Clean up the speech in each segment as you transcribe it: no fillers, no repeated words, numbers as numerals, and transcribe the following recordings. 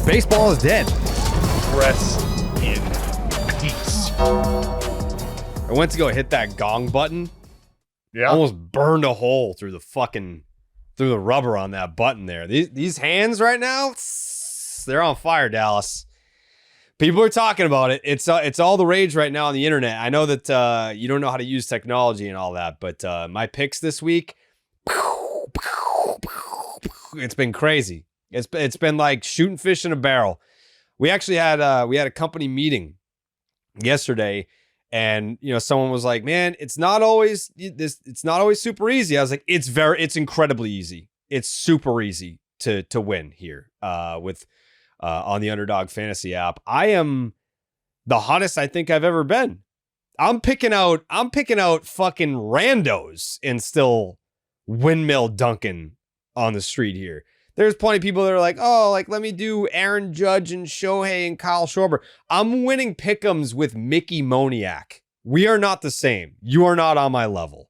Baseball is dead. Rest in peace. I went to go hit that gong button. Yeah. Almost burned a hole through the rubber on that button there. These hands right now, they're on fire, Dallas. People are talking about it. It's all the rage right now on the internet. I know that you don't know how to use technology and all that, but my picks this week, it's been crazy. It's been like shooting fish in a barrel. We actually had a company meeting yesterday, and someone was like, "Man, it's not always super easy." I was like, "It's incredibly easy. It's super easy to win here with on the Underdog Fantasy app. I am the hottest I think I've ever been. I'm picking out fucking randos and still windmill dunking on the street here." There's plenty of people that are like, "Oh, like let me do Aaron Judge and Shohei and Kyle Schwarber." I'm winning pick'ems with Mickey Moniak. We are not the same. You are not on my level.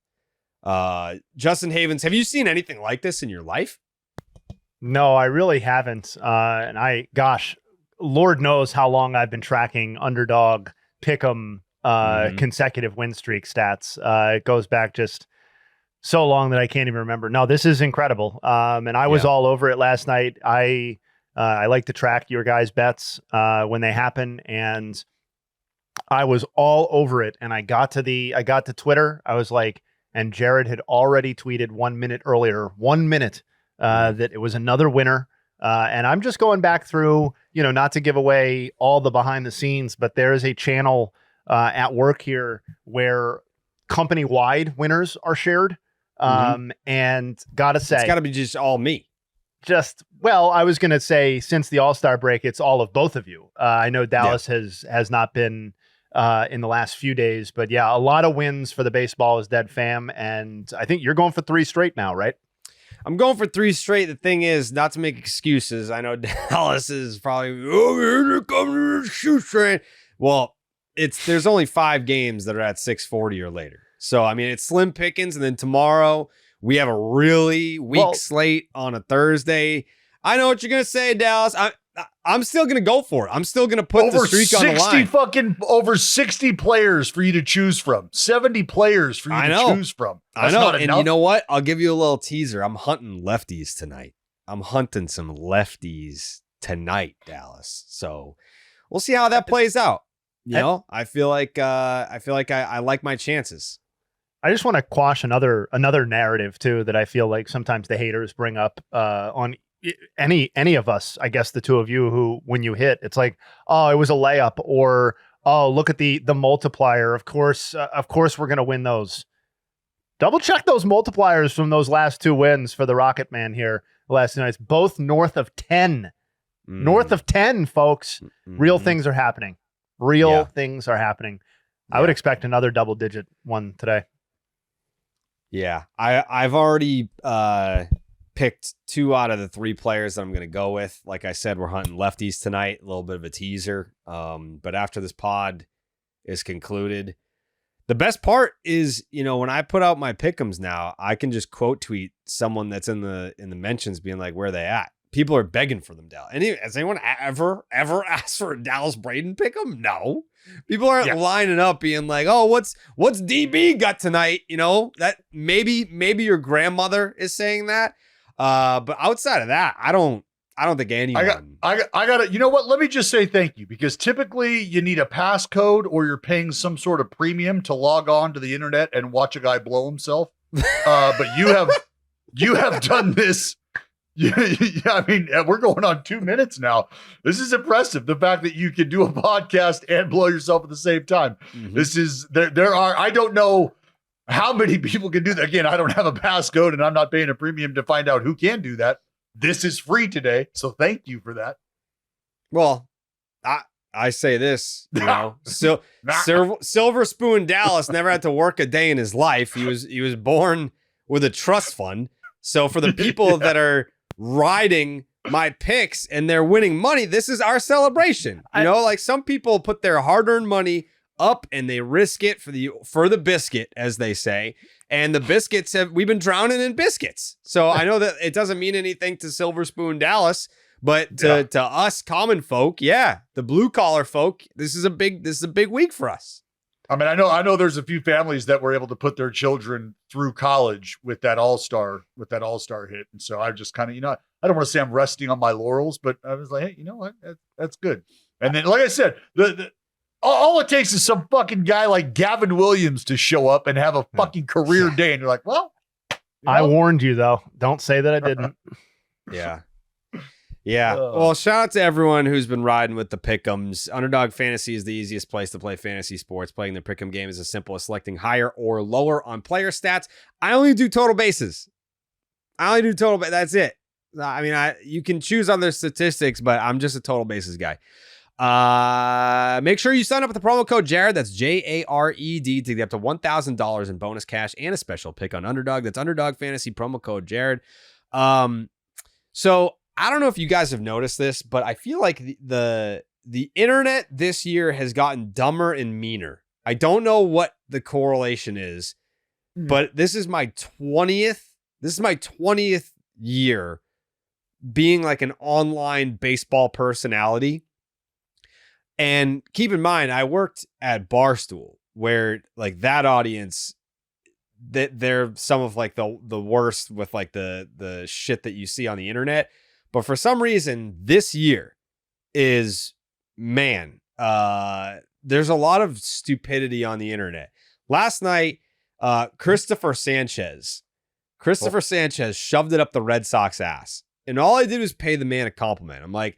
Justin Havens, have you seen anything like this in your life? No, I really haven't. Lord knows how long I've been tracking Underdog pick'em consecutive win streak stats. It goes back just so long that I can't even remember. No, this is incredible. And I was all over it last night. I like to track your guys' bets when they happen, and I was all over it. And I got to Twitter. I was like, and Jared had already tweeted 1 minute earlier, that it was another winner. And I'm just going back through, not to give away all the behind the scenes, but there is a channel at work here where company-wide winners are shared. And gotta say, it's gotta be just all me. I was gonna say, since the All-Star break, it's all of both of you. I know Dallas has not been in the last few days, but yeah, a lot of wins for the Baseball is Dead fam. And I think you're going for 3 straight now, right? I'm going for 3 straight. The thing is, not to make excuses, I know Dallas is probably, here they come to the shoe train. Well, there's only 5 games that are at 640 or later. So, I mean, it's slim pickings. And then tomorrow we have a really weak slate on a Thursday. I know what you're going to say, Dallas. I'm still going to go for it. I'm still going to put the streak on the line. Over 60 players for you to choose from. 70 players for you to choose from. That's not enough. And you know what? I'll give you a little teaser. I'm hunting lefties tonight. I'm hunting some lefties tonight, Dallas. So we'll see how that plays out. I feel like I like my chances. I just want to quash another narrative too that I feel like sometimes the haters bring up on any of us. I guess the two of you who, when you hit, it's like, oh, it was a layup, or oh, look at the multiplier. Of course, we're gonna win those. Double check those multipliers from those last 2 wins for the Rocket Man here the last 2 nights. Both north of 10. North of 10, folks. Real things are happening. Things are happening. I would expect another double-digit one today. Yeah, I've already picked 2 out of the 3 players that I'm going to go with. Like I said, we're hunting lefties tonight, a little bit of a teaser. But after this pod is concluded, the best part is, when I put out my pick'ems now, I can just quote tweet someone that's in the mentions being like, where are they at? People are begging for them, Dallas. Has anyone ever asked for a Dallas Braden pick'em? No. People aren't lining up being like, oh, what's DB got tonight? That maybe your grandmother is saying that. But outside of that, I don't think anyone. I got it. You know what? Let me just say thank you, because typically you need a passcode or you're paying some sort of premium to log on to the internet and watch a guy blow himself. But you have done this. Yeah, I mean, we're going on 2 minutes now. This is impressive. The fact that you can do a podcast and blow yourself at the same time. This is there are, I don't know how many people can do that. Again, I don't have a passcode and I'm not paying a premium to find out who can do that. This is free today. So thank you for that. Well, I say this, Silver Spoon Dallas never had to work a day in his life. He was born with a trust fund. So for the people that are riding my picks and they're winning money, this is our celebration. Like some people put their hard-earned money up and they risk it for the biscuit, as they say. And the biscuits we've been drowning in biscuits. So I know that it doesn't mean anything to Silver Spoon Dallas, But to us common folk, yeah, the blue collar folk, this is a big week for us. I mean, I know there's a few families that were able to put their children through college with that all-star hit. And so I just kind of, I don't want to say I'm resting on my laurels, but I was like, hey, you know what? That's good. And then, like I said, all it takes is some fucking guy like Gavin Williams to show up and have a fucking career day. And you're like, well, I warned you though. Don't say that I didn't. Yeah. Yeah. Well, shout out to everyone who's been riding with the pick'ems. Underdog Fantasy is the easiest place to play fantasy sports. Playing the pick'em game is as simple as selecting higher or lower on player stats. I only do total bases. That's it. I mean, you can choose other statistics, but I'm just a total bases guy. Make sure you sign up with the promo code Jared. That's Jared to get up to $1,000 in bonus cash and a special pick on Underdog. That's Underdog Fantasy promo code Jared. So I don't know if you guys have noticed this, but I feel like the internet this year has gotten dumber and meaner. I don't know what the correlation is, but this is my 20th year being like an online baseball personality. And keep in mind, I worked at Barstool, where like that audience, that they're some of like the worst with like the shit that you see on the internet. But for some reason, this year is, man, there's a lot of stupidity on the internet. Last night, Cristopher Sánchez shoved it up the Red Sox ass. And all I did was pay the man a compliment. I'm like,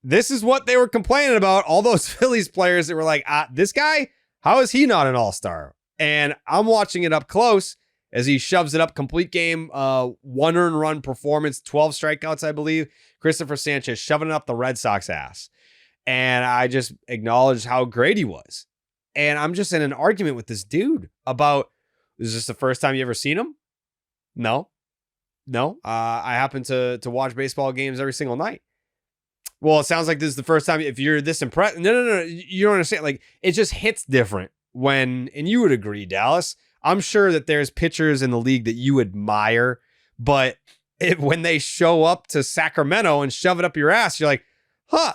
this is what they were complaining about. All those Phillies players that were like, this guy, how is he not an all-star? And I'm watching it up close as he shoves it up, complete game, 1 earned run performance, 12 strikeouts, I believe. Cristopher Sánchez shoving it up the Red Sox ass. And I just acknowledged how great he was. And I'm just in an argument with this dude about, is this the first time you ever seen him? No. I happen to watch baseball games every single night. Well, it sounds like this is the first time. If you're this impressed, no, you don't understand. Like, it just hits different when, and you would agree, Dallas, I'm sure that there's pitchers in the league that you admire, but when they show up to Sacramento and shove it up your ass, you're like,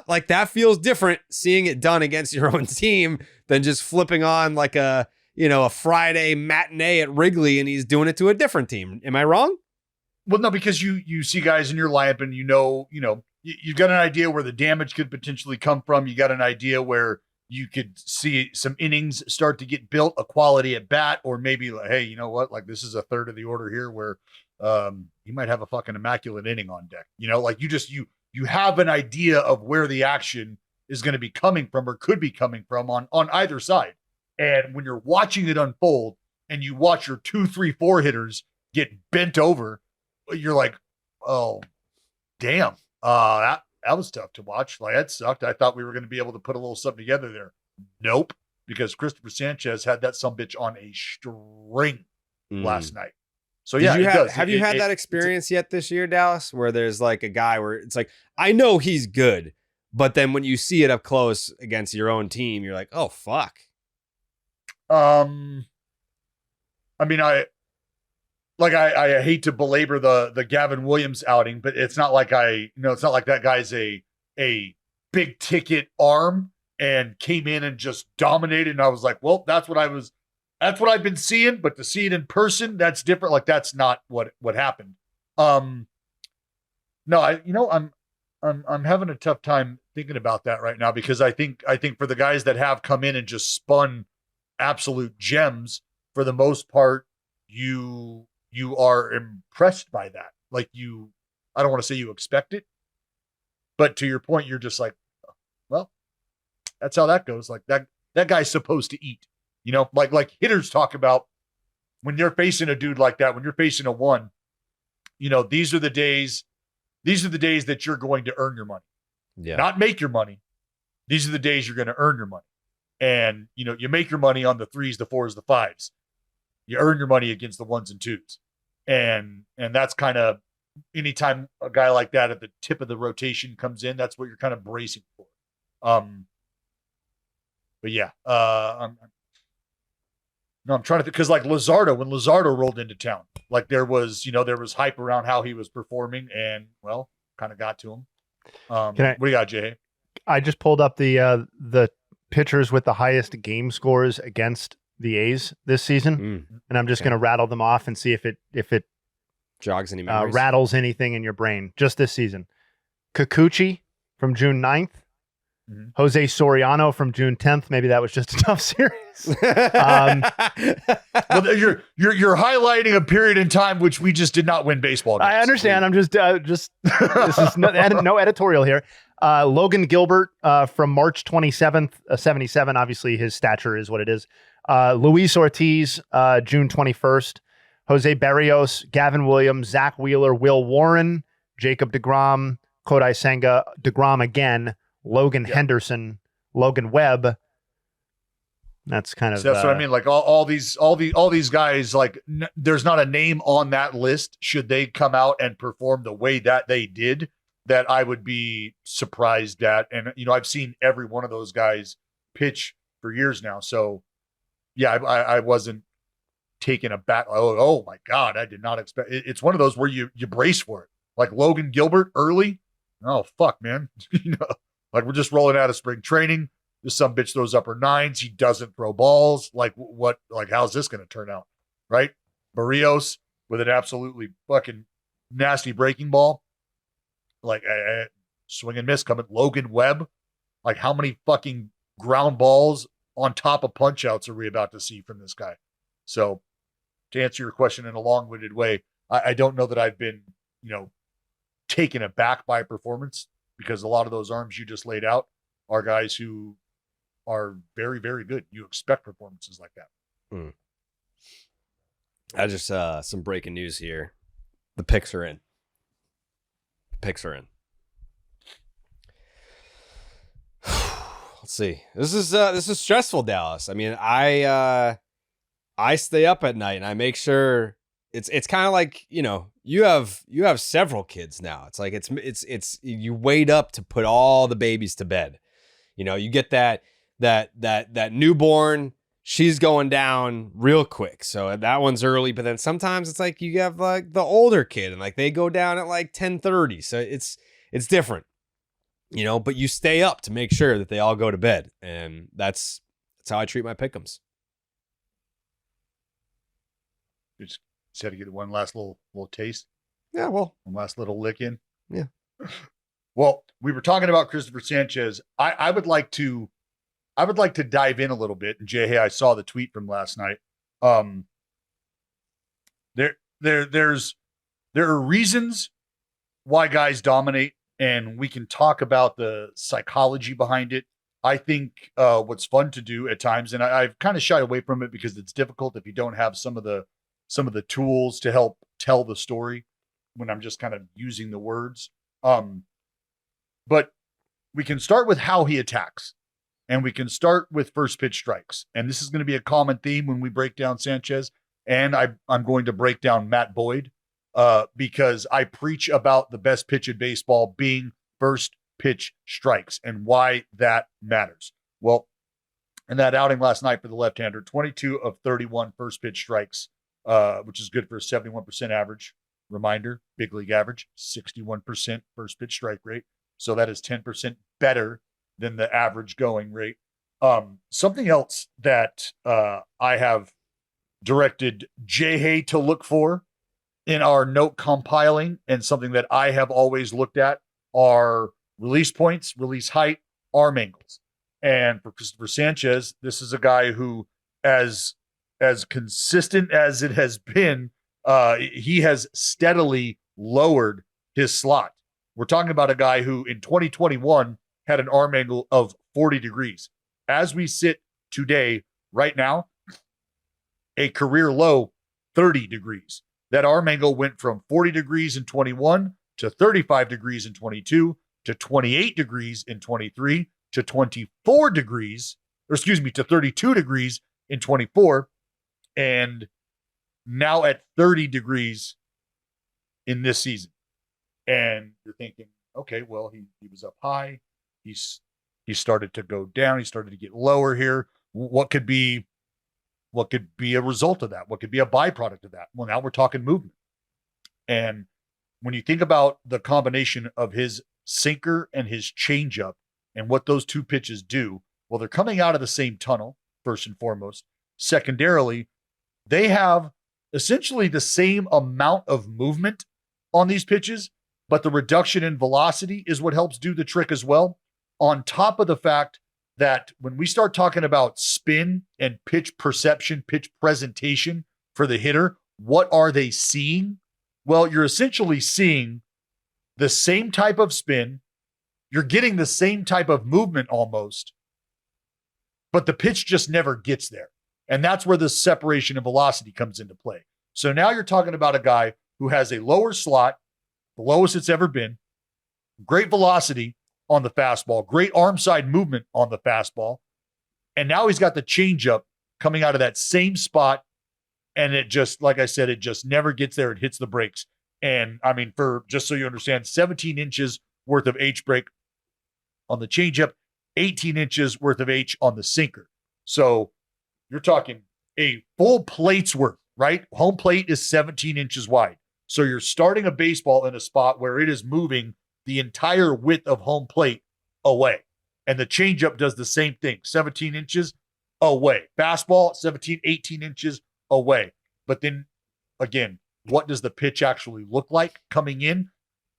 like that feels different seeing it done against your own team than just flipping on like a Friday matinee at Wrigley and he's doing it to a different team. Am I wrong? Well, no, because you see guys in your lineup and you've got an idea where the damage could potentially come from. You got an idea where you could see some innings start to get built, a quality at bat, or maybe like, hey, you know what? Like this is a third of the order here where you might have a fucking immaculate inning on deck. Like you have an idea of where the action is going to be coming from or could be coming from on either side. And when you're watching it unfold and you watch your 2, 3, 4 hitters get bent over, you're like, oh, damn. That was tough to watch. Like that sucked. I thought we were going to be able to put a little something together there. Nope. Because Cristopher Sánchez had that sumbitch on a string last night. So yeah, have you had that experience yet this year, Dallas, where there's like a guy where it's like, I know he's good, but then when you see it up close against your own team, you're like, oh fuck. I mean, I hate to belabor the Gavin Williams outing, but it's not like it's not like that guy's a big ticket arm and came in and just dominated. And I was like, well, that's what I've been seeing, but to see it in person, that's different. Like that's not what happened. No, I'm having a tough time thinking about that right now because I think for the guys that have come in and just spun absolute gems, for the most part, you are impressed by that. Like I don't want to say you expect it, but to your point, you're just like, well, that's how that goes. Like that guy's supposed to eat, like hitters talk about when you're facing a dude like that, when you're facing a one, these are the days that you're going to earn your money, not make your money. These are the days you're going to earn your money. And, you make your money on the 3s, the 4s, the 5s. You earn your money against the 1s and 2s. And that's kind of anytime a guy like that at the tip of the rotation comes in, that's what you're kind of bracing for. But yeah, I'm trying to think because like when Luzardo rolled into town, like there was hype around how he was performing and well, kind of got to him. What do you got, Jay? I just pulled up the pitchers with the highest game scores against the A's this season, and I'm just going to rattle them off and see if it jogs any memories. Rattles anything in your brain just this season. Kikuchi from June 9th. Jose Soriano from June 10th. Maybe that was just a tough series. Well, you're highlighting a period in time which we just did not win baseball games. I understand. I'm just this is no editorial here. Logan Gilbert from March 27th, 77. Obviously, his stature is what it is. Luis Ortiz, June 21st. Jose Berrios, Gavin Williams, Zach Wheeler, Will Warren, Jacob DeGrom, Kodai Senga, DeGrom again, Logan Henderson, Logan Webb. That's kind of that's what I mean. Like all these guys, like there's not a name on that list. Should they come out and perform the way that they did, that I would be surprised at. And I've seen every one of those guys pitch for years now. So yeah, I wasn't taken aback. Oh my God, I did not expect. It's one of those where you brace for it. Like Logan Gilbert early. Oh fuck, man. Like we're just rolling out of spring training. This some bitch throws upper nines. He doesn't throw balls. Like what? Like how's this going to turn out? Right? Barrios with an absolutely fucking nasty breaking ball. Like swing and miss coming. Logan Webb. Like how many fucking ground balls on top of punch outs are we about to see from this guy? So to answer your question in a long-winded way, I don't know that I've been, taken aback by a performance, because a lot of those arms you just laid out are guys who are very, very good. You expect performances like that. I just some breaking news here. The picks are in. Let's see. This is stressful, Dallas. I mean, I stay up at night and I make sure it's kind of like, you have several kids now. It's like it's you wait up to put all the babies to bed. You get that newborn, she's going down real quick. So that one's early, but then sometimes it's like you have like the older kid and like they go down at like 10:30. So it's different. But you stay up to make sure that they all go to bed. And that's how I treat my pick'ems. Just had to get one last little taste. Yeah, well. One last little lick in. Yeah. Well, we were talking about Cristopher Sánchez. I would like to dive in a little bit. And Jayhay, I saw the tweet from last night. There are reasons why guys dominate, and we can talk about the psychology behind it. I think what's fun to do at times, and I've kind of shied away from it because it's difficult if you don't have some of the tools to help tell the story when I'm just kind of using the words. But we can start with how he attacks, and we can start with first pitch strikes. And this is going to be a common theme when we break down Sánchez, and I'm going to break down Matt Boyd because I preach about the best pitch in baseball being first pitch strikes and why that matters. Well, in that outing last night for the left-hander, 22 of 31 first pitch strikes, which is good for a 71% average. Reminder, big league average, 61% first pitch strike rate. So that is 10% better than the average going rate. Something else that I have directed Jayhay to look for in our note compiling, and something that I have always looked at, are release points, release height, arm angles. And for Cristopher Sánchez, this is a guy who, as consistent as it has been, he has steadily lowered his slot. We're talking about a guy who in 2021 had an arm angle of 40 degrees. As we sit today, right now, a career low 30 degrees. That arm angle went from 40 degrees in 21 to 35 degrees in 22 to 28 degrees in 23 to 24 degrees, to 32 degrees in 24, and now at 30 degrees in this season. And you're thinking, okay, well, he was up high. He started to go down. He started to get lower here. What could be a result of that? What could be a byproduct of that? Well, now we're talking movement. And when you think about the combination of his sinker and his changeup and what those two pitches do, well, they're coming out of the same tunnel, first and foremost. Secondarily, they have essentially the same amount of movement on these pitches, but the reduction in velocity is what helps do the trick as well. On top of the fact that when we start talking about spin and pitch perception, pitch presentation for the hitter, what are they seeing? Well, you're essentially seeing the same type of spin. You're getting the same type of movement almost, but the pitch just never gets there. And that's where the separation and velocity comes into play. So now you're talking about a guy who has a lower slot, the lowest it's ever been, great velocity on the fastball, great arm side movement on the fastball. And now he's got the changeup coming out of that same spot. And it just, like I said, it just never gets there. It hits the brakes. And I mean, for just so you understand, 17 inches worth of H brake on the changeup, 18 inches worth of H on the sinker. So you're talking a full plate's worth, right? Home plate is 17 inches wide. So you're starting a baseball in a spot where it is moving the entire width of home plate away. And the changeup does the same thing, 17 inches away. Fastball, 17, 18 inches away. But then again, what does the pitch actually look like coming in?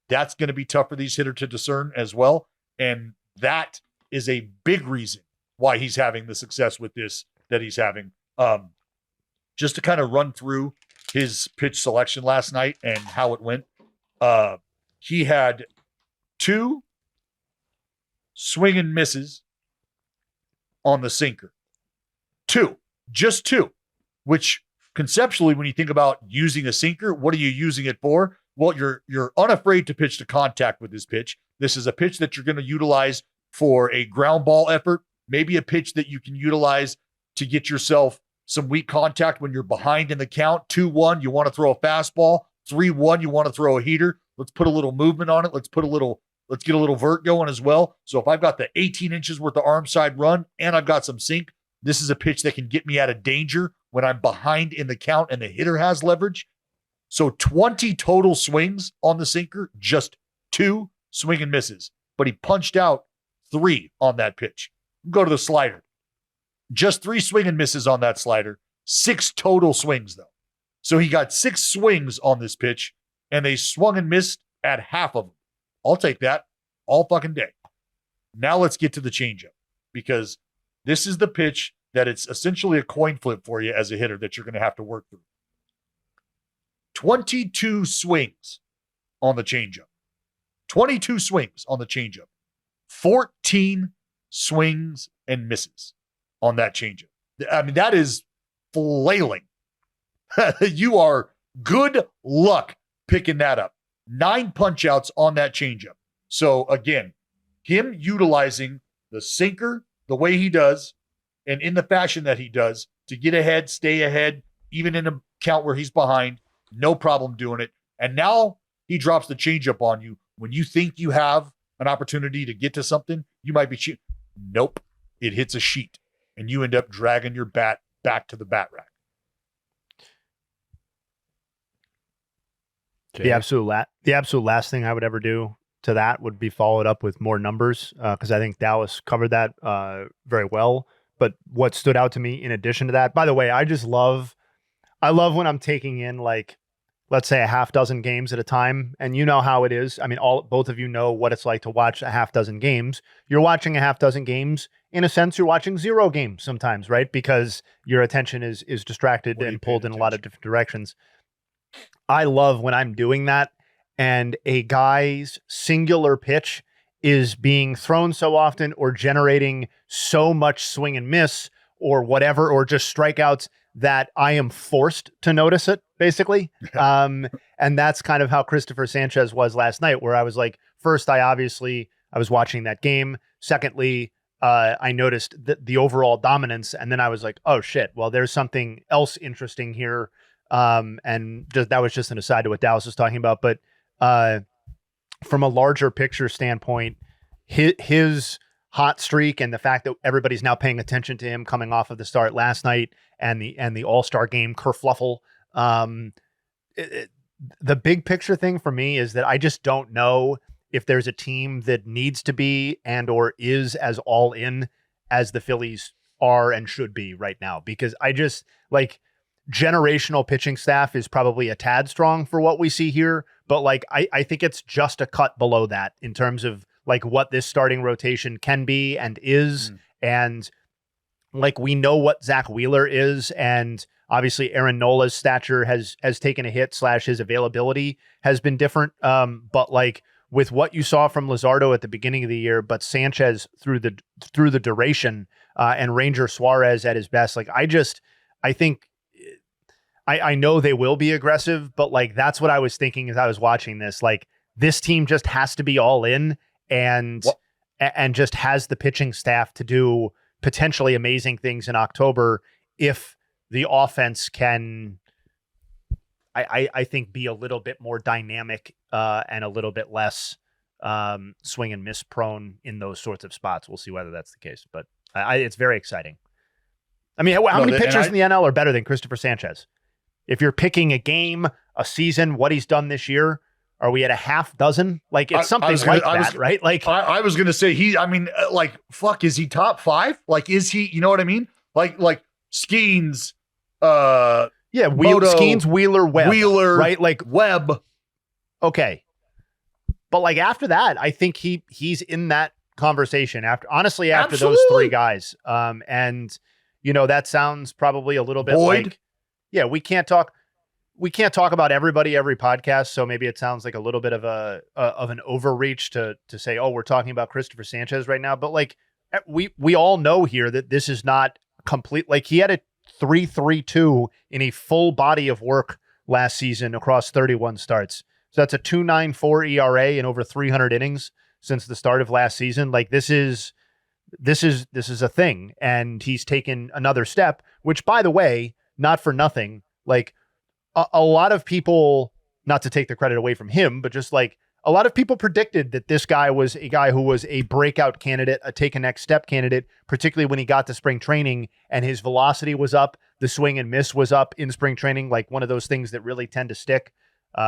That's going to be tough for these hitters to discern as well. And that is a big reason why he's having the success with this that he's having. Just to kind of run through his pitch selection last night and how it went. He had 2 swing and misses on the sinker. 2, just 2, which conceptually, when you think about using a sinker, what are you using it for? Well, you're unafraid to pitch to contact with this pitch. This is a pitch that you're going to utilize for a ground ball effort, maybe a pitch that you can utilize to get yourself some weak contact when you're behind in the count. 2-1, you want to throw a fastball. 3-1, you want to throw a heater. Let's put a little movement on it. Let's get a little vert going as well. So if I've got the 18 inches worth of arm side run and I've got some sink, this is a pitch that can get me out of danger when I'm behind in the count and the hitter has leverage. So 20 total swings on the sinker, just 2 swing and misses. But he punched out 3 on that pitch. Go to the slider. Just 3 swing and misses on that slider. 6 total swings, though. So he got 6 swings on this pitch, and they swung and missed at half of them. I'll take that all fucking day. Now let's get to the changeup, because this is the pitch that it's essentially a coin flip for you as a hitter that you're going to have to work through. 22 swings on the changeup. 22 swings on the changeup. 14 swings and misses on that changeup. I mean, that is flailing. You are good luck picking that up. 9 punch outs on that changeup. So again, him utilizing the sinker the way he does and in the fashion that he does to get ahead, stay ahead, even in a count where he's behind, no problem doing it. And now he drops the changeup on you when you think you have an opportunity to get to something. You might be cheating. Nope. It hits a sheet and you end up dragging your bat back to the bat rack. Okay. The absolute last thing I would ever do to that would be followed up with more numbers, because I think Dallas covered that very well. But what stood out to me in addition to that, by the way, I love when I'm taking in, like, let's say a half dozen games at a time. And you know how it is. I mean, both of you know what it's like to watch a half dozen games. You're watching a half dozen games. In a sense, you're watching 0 games sometimes, right? Because your attention is distracted and pulled in a lot of different directions. I love when I'm doing that and a guy's singular pitch is being thrown so often or generating so much swing and miss or whatever, or just strikeouts, that I am forced to notice it, basically. And that's kind of how Cristopher Sánchez was last night, where I was like, first, I was watching that game. Secondly, I noticed the overall dominance. And then I was like, oh shit, well, there's something else interesting here. And that was just an aside to what Dallas was talking about. But from a larger picture standpoint, his hot streak and the fact that everybody's now paying attention to him coming off of the start last night and the All-Star game kerfluffle. The big picture thing for me is that I just don't know if there's a team that needs to be and or is as all in as the Phillies are and should be right now, because I just like generational pitching staff is probably a tad strong for what we see here, but like I think it's just a cut below that in terms of like what this starting rotation can be and is. And like we know what Zach Wheeler is, and obviously Aaron Nola's stature has taken a hit / his availability has been different. But like with what you saw from Luzardo at the beginning of the year, but Sanchez through the duration, and Ranger Suárez at his best, like I think I know they will be aggressive, but like that's what I was thinking as I was watching this. Like this team just has to be all in and just has the pitching staff to do potentially amazing things in October if the offense can, I think, be a little bit more dynamic and a little bit less swing and miss prone in those sorts of spots. We'll see whether that's the case, but it's very exciting. I mean, how many pitchers in the NL are better than Cristopher Sánchez? If you're picking a game, a season, what he's done this year, are we at a half dozen? Like it's something like that, right? Like I was going to say fuck, is he top 5? Like, is he, you know what I mean? Like Skeens, Moto, Skeens, Wheeler, Webb, right? Like Webb. Okay. But like after that, I think he's in that conversation after Absolutely. those 3 guys. And you know, that sounds probably a little bit Boyd. like, yeah, we can't talk about everybody every podcast, so maybe it sounds like a little bit of an overreach to say, oh, we're talking about Cristopher Sánchez right now. But like we all know here that this is not complete. Like he had a 3.32 in a full body of work last season across 31 starts. So that's a 2.94 ERA in over 300 innings since the start of last season. Like this is a thing, and he's taken another step, which, by the way, not for nothing, like a lot of people, not to take the credit away from him, but just like a lot of people predicted that this guy was a guy who was a breakout candidate, a take a next step candidate, particularly when he got to spring training and his velocity was up, the swing and miss was up in spring training, like one of those things that really tend to stick.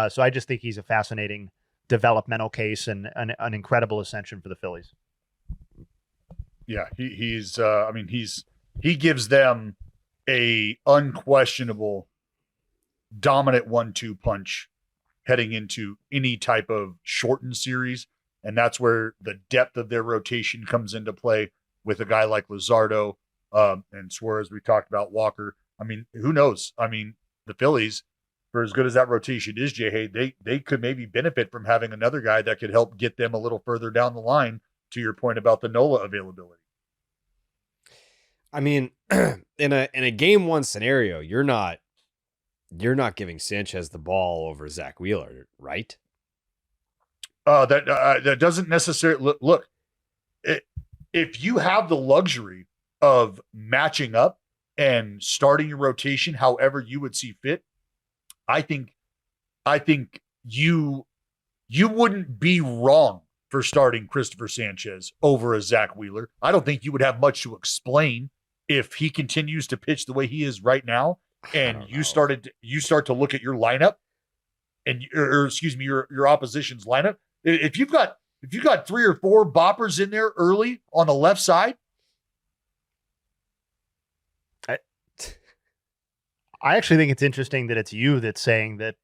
So I just think he's a fascinating developmental case and an incredible ascension for the Phillies. Yeah, he gives them a unquestionable dominant 1-2 punch heading into any type of shortened series. And that's where the depth of their rotation comes into play with a guy like Luzardo and Suárez. We talked about Walker. I mean, who knows? I mean, the Phillies, for as good as that rotation is, Jayhay, they could maybe benefit from having another guy that could help get them a little further down the line, to your point about the Nola availability. I mean, in a game 1 scenario, you're not giving Sanchez the ball over Zach Wheeler, right? That doesn't necessarily look. If you have the luxury of matching up and starting your rotation however you would see fit, I think you wouldn't be wrong for starting Cristopher Sánchez over a Zach Wheeler. I don't think you would have much to explain if he continues to pitch the way he is right now, and you start to look at your lineup and your opposition's lineup. If you've got 3 or 4 boppers in there early on the left side, I actually think it's interesting that it's you that's saying that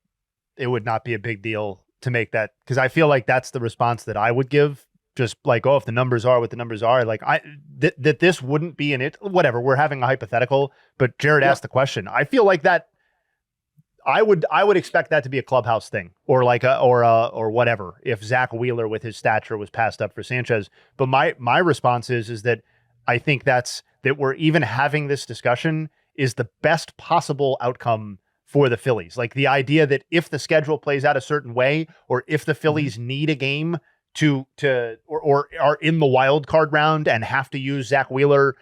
it would not be a big deal to make that, because I feel like that's the response that I would give. Just like, oh, if the numbers are what the numbers are, like that this wouldn't be in it. Whatever, we're having a hypothetical, but Jared asked the question. I feel like that I would expect that to be a clubhouse thing, or like or whatever, if Zach Wheeler with his stature was passed up for Sanchez. But my response is that I think that we're even having this discussion is the best possible outcome for the Phillies. Like the idea that if the schedule plays out a certain way, or if the Phillies need a game or are in the wild card round and have to use Zach Wheeler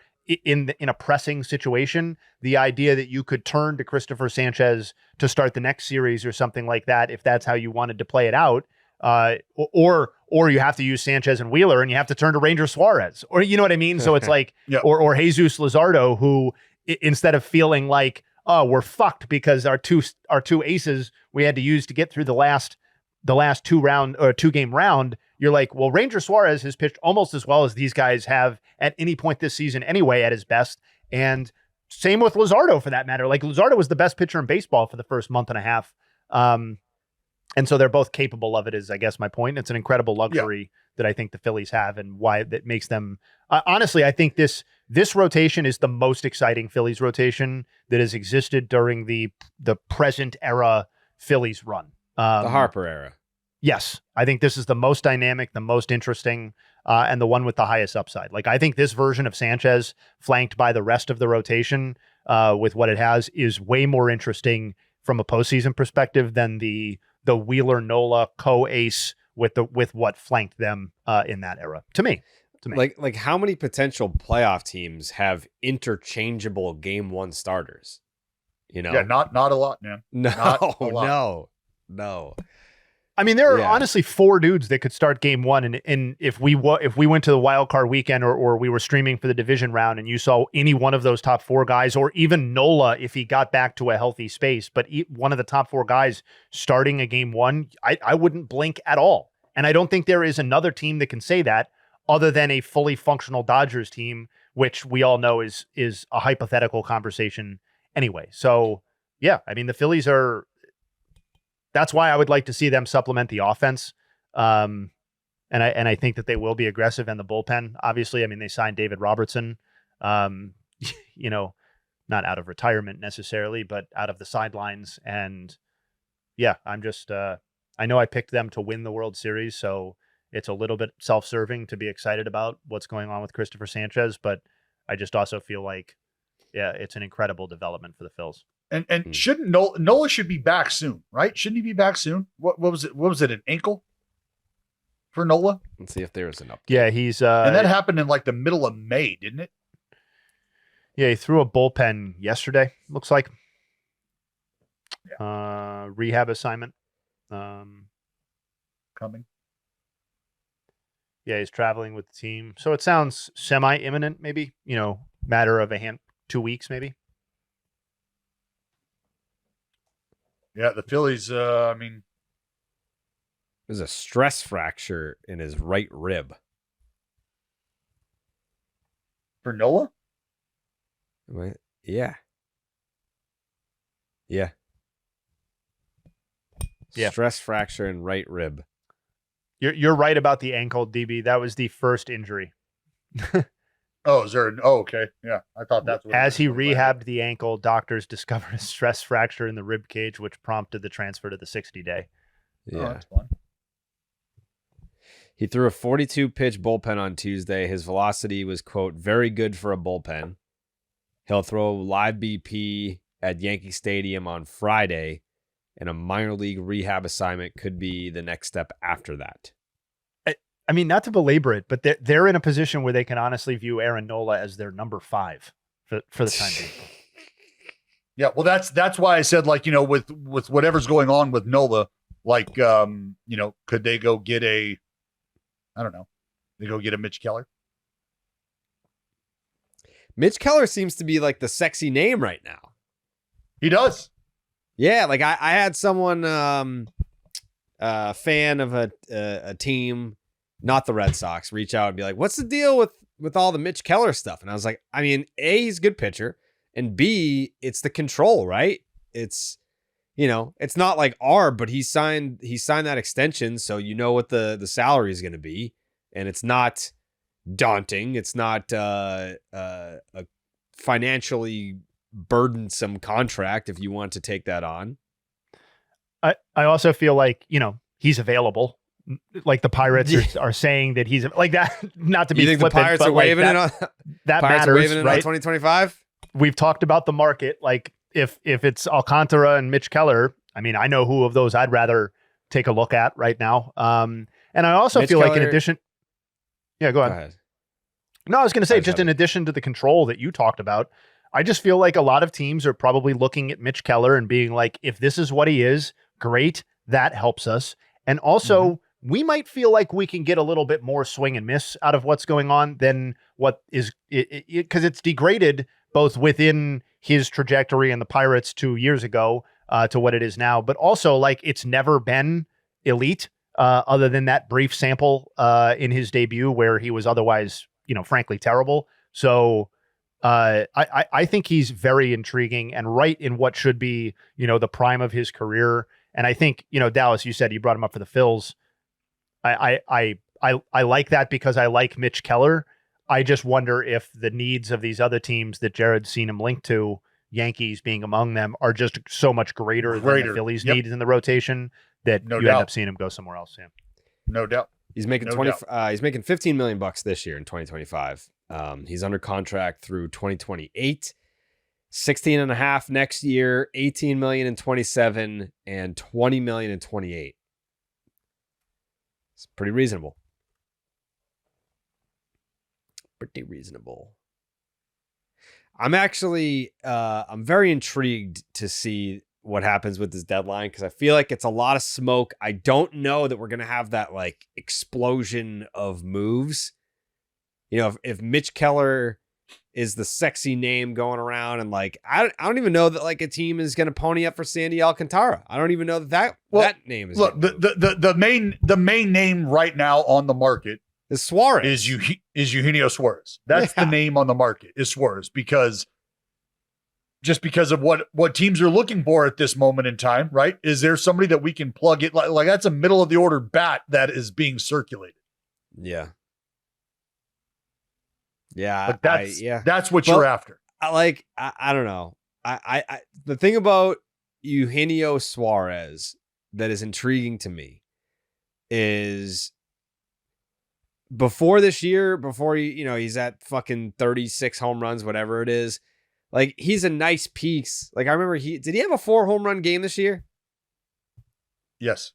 in a pressing situation, the idea that you could turn to Cristopher Sánchez to start the next series or something like that, if that's how you wanted to play it out, or you have to use Sánchez and Wheeler and you have to turn to Ranger Suárez, or you know what I mean? So it's like, or Jesus Luzardo, who instead of feeling like, oh, we're fucked because our two aces we had to use to get through the last the last two game round, you're like, well, Ranger Suárez has pitched almost as well as these guys have at any point this season anyway at his best. And same with Luzardo for that matter. Like Luzardo was the best pitcher in baseball for the first month and a half. And so they're both capable of it is, I guess, my point. It's an incredible luxury that I think the Phillies have and why that makes them, honestly, I think this rotation is the most exciting Phillies rotation that has existed during the present era Phillies run. The Harper era. Yes, I think this is the most dynamic, the most interesting, and the one with the highest upside. Like I think this version of Sanchez, flanked by the rest of the rotation, with what it has, is way more interesting from a postseason perspective than the Wheeler Nola co-ace with what flanked them in that era. To me. Like how many potential playoff teams have interchangeable game one starters? You know, Yeah, not a lot, man. Not a lot. No. I mean, there are honestly 4 dudes that could start game one. And if we went to the wild card weekend or we were streaming for the division round and you saw any one of those top 4 guys, or even Nola, if he got back to a healthy space, but one of the top 4 guys starting a game one, I wouldn't blink at all. And I don't think there is another team that can say that other than a fully functional Dodgers team, which we all know is a hypothetical conversation anyway. So yeah, I mean, the Phillies that's why I would like to see them supplement the offense. And I think that they will be aggressive in the bullpen. Obviously, I mean, they signed David Robertson, you know, not out of retirement necessarily, but out of the sidelines. And yeah, I'm just, I know I picked them to win the World Series, so it's a little bit self-serving to be excited about what's going on with Cristopher Sanchez, but I just also feel like, yeah, it's an incredible development for the Phils. And shouldn't Nola should be back soon, right? Shouldn't he be back soon? What was it? What was it? An ankle for Nola? Let's see if there is an update. Yeah, he's and that happened in like the middle of May, didn't it? Yeah, he threw a bullpen yesterday. Looks like rehab assignment. Coming. Yeah, he's traveling with the team, so it sounds semi-imminent. Maybe matter of 2 weeks, maybe. Yeah, the Phillies, I mean... There's a stress fracture in his right rib. For Nola? Wait, yeah. Yeah. Stress fracture in right rib. You're right about the ankle, DB. That was the first injury. Oh, is there okay. Yeah, I thought that's what as he rehabbed the ankle, doctors discovered a stress fracture in the rib cage, which prompted the transfer to the 60-day. Yeah. Oh, that's fun. He threw a 42-pitch bullpen on Tuesday. His velocity was, quote, very good for a bullpen. He'll throw live BP at Yankee Stadium on Friday, and a minor league rehab assignment could be the next step after that. I mean, not to belabor it, but they're in a position where they can honestly view Aaron Nola as their number 5 for the time being. Yeah, well, that's why I said, like, with whatever's going on with Nola, like, could they go get they go get a Mitch Keller? Mitch Keller seems to be like the sexy name right now. He does. Yeah, like I had someone, a fan of a team, not the Red Sox, reach out and be like, what's the deal with all the Mitch Keller stuff? And I was like, I mean, A, he's a good pitcher, and B, it's the control, right? It's, it's not like Arb, but he signed that extension, so what the salary is going to be, and it's not daunting. It's not a financially burdensome contract if you want to take that on. I also feel like, he's available. Like the Pirates are saying that he's like that. Not to be flippant, the Pirates are waving it on that Pirates matters, are waving it right? on 2025. We've talked about the market. Like if it's Alcantara and Mitch Keller, I mean, I know who of those I'd rather take a look at right now. And I also feel like in addition, go ahead. No, I was going to say, just in addition to the control that you talked about, I just feel like a lot of teams are probably looking at Mitch Keller and being like, if this is what he is, great. That helps us. And also, we might feel like we can get a little bit more swing and miss out of what's going on than what is because it's degraded both within his trajectory and the Pirates 2 years ago to what it is now. But also, like, it's never been elite, other than that brief sample in his debut where he was otherwise, frankly terrible. So I think he's very intriguing and right in what should be, the prime of his career. And I think, Dallas, you said you brought him up for the Phils. I like that because I like Mitch Keller. I just wonder if the needs of these other teams that Jared's seen him linked to, Yankees being among them, are just so much greater than the Phillies needs in the rotation that you end up seeing him go somewhere else. Yeah. No doubt. He's making he's making $15 million this year in 2025. He's under contract through 2028, 16 and a half next year, 18 million in 27, and 20 million in 28. It's pretty reasonable. Pretty reasonable. I'm actually I'm very intrigued to see what happens with this deadline because I feel like it's a lot of smoke. I don't know that we're going to have that like explosion of moves. If Mitch Keller is the sexy name going around and like, I don't even know that like a team is going to pony up for Sandy Alcantara. I don't even know that name is. Look, the main name right now on the market is Suárez. Is Eugenio Suárez. That's the name on the market is Suárez because of what teams are looking for at this moment in time, right? Is there somebody that we can plug it like that's a middle of the order bat that is being circulated? Yeah. Yeah. But that's what you're after. I don't know. I the thing about Eugenio Suárez that is intriguing to me is before this year, he's at fucking 36 home runs, whatever it is. Like he's a nice piece. Like I remember did he have a 4 home run game this year? Yes.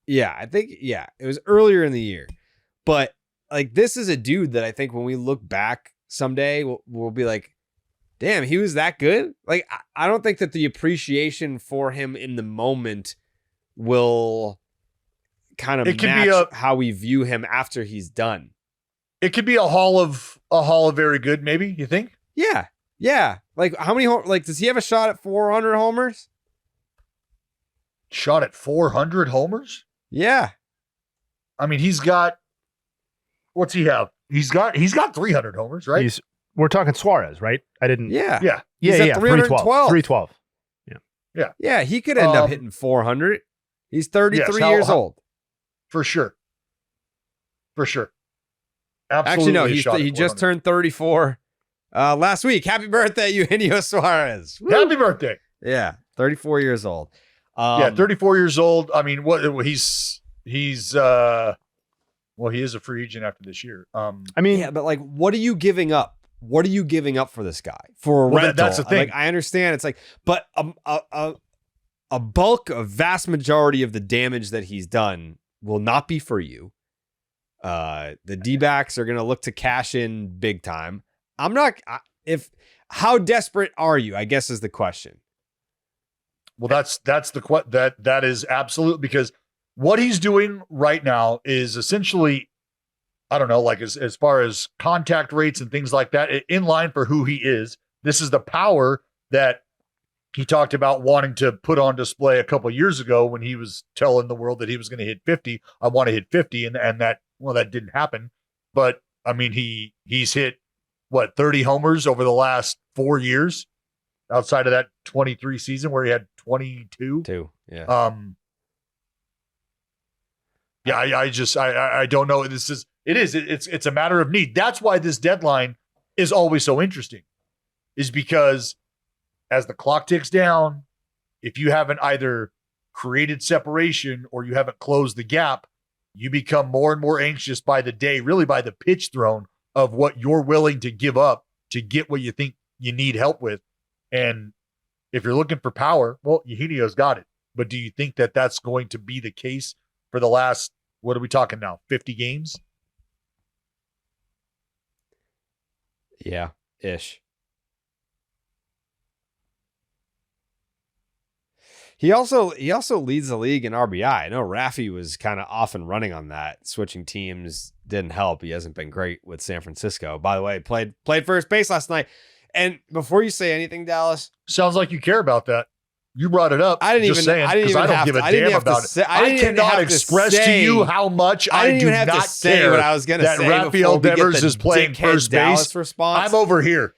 Yeah, I think, it was earlier in the year. But like, this is a dude that I think when we look back someday, we'll be like, damn, he was that good. Like, I don't think that the appreciation for him in the moment will kind of match how we view him after he's done. It could be a hall of very good, maybe, you think? Yeah. Yeah. Like how many, does he have a shot at 400 homers? Shot at 400 homers? Yeah. I mean, what's he have? He's got 300 homers, right? We're talking Suárez, right? I didn't. Yeah. He's at 312. Yeah. He could end up hitting 400. He's 33 years old. For sure. Absolutely. Actually, no, he just turned 34 last week. Happy birthday, Eugenio Suárez. Woo! Happy birthday. Yeah. 34 years old. 34 years old. I mean, he's he is a free agent after this year. But like, what are you giving up? What are you giving up for this guy? For a rental? That's the thing. Like, I understand. It's like, but a vast majority of the damage that he's done will not be for you. The D-backs are going to look to cash in big time. How desperate are you? I guess is the question. Well, that is absolute, because what he's doing right now is essentially, I don't know, like as far as contact rates and things like that, in line for who he is. This is the power that he talked about wanting to put on display a couple of years ago when he was telling the world that he was going to hit 50. I want to hit 50, and that didn't happen. But I mean, he's hit 30 homers over the last 4 years, outside of that 23 season where he had 22. Yeah. I don't know. It's a matter of need. That's why this deadline is always so interesting, is because as the clock ticks down, if you haven't either created separation or you haven't closed the gap, you become more and more anxious by the day, really by the pitch thrown, of what you're willing to give up to get what you think you need help with. And if you're looking for power, well, Eugenio's got it. But do you think that that's going to be the case for the last, what are we talking now, 50 games? Yeah, ish. He also leads the league in RBI. I know Raffy was kind of off and running on that. Switching teams didn't help. He hasn't been great with San Francisco. By the way, played first base last night. And before you say anything, Dallas, sounds like you care about that. You brought it up. I didn't just even. saying, I didn't even I don't have give to, a I didn't damn have to about say, it. I cannot express to you how much I didn't do even have not to say care what I was going to that say. Rafael before we get Devers the is playing dickhead first Dallas base. response. I'm over here.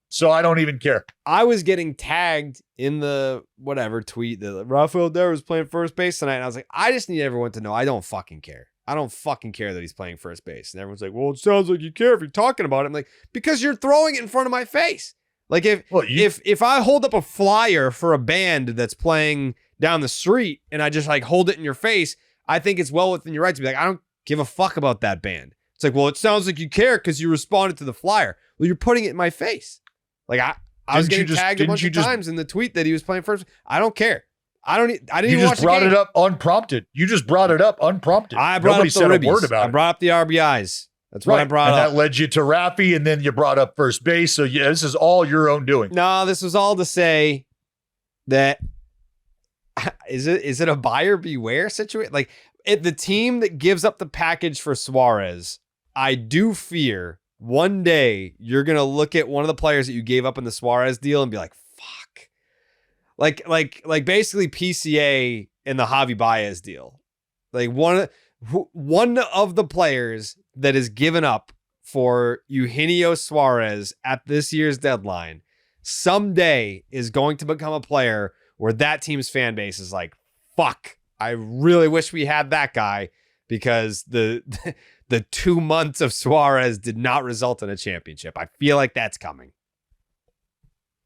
So I don't even care. I was getting tagged in the whatever tweet that Rafael Devers playing first base tonight. And I was like, I just need everyone to know I don't fucking care. I don't fucking care that he's playing first base. And everyone's like, well, it sounds like you care if you're talking about it. I'm like, because you're throwing it in front of my face. Like if I hold up a flyer for a band that's playing down the street and I just like hold it in your face, I think it's well within your right to be like, I don't give a fuck about that band. It's like, well, it sounds like you care because you responded to the flyer. Well, you're putting it in my face. Like I was getting tagged a bunch of times in the tweet that he was playing first. I don't care. I didn't even watch the game. You just brought it up unprompted. I brought Nobody up said the a ribbies. word about it. I brought up the RBIs. That's what I brought up. And that led you to Raffy, and then you brought up first base. So yeah, this is all your own doing. No, this was all to say that is it a buyer beware situation? Like the team that gives up the package for Suárez, I do fear one day you're gonna look at one of the players that you gave up in the Suárez deal and be like, fuck. Like basically PCA in the Javi Baez deal. Like one of the players that is given up for Eugenio Suárez at this year's deadline someday is going to become a player where that team's fan base is like, fuck, I really wish we had that guy because the 2 months of Suárez did not result in a championship. I feel like that's coming.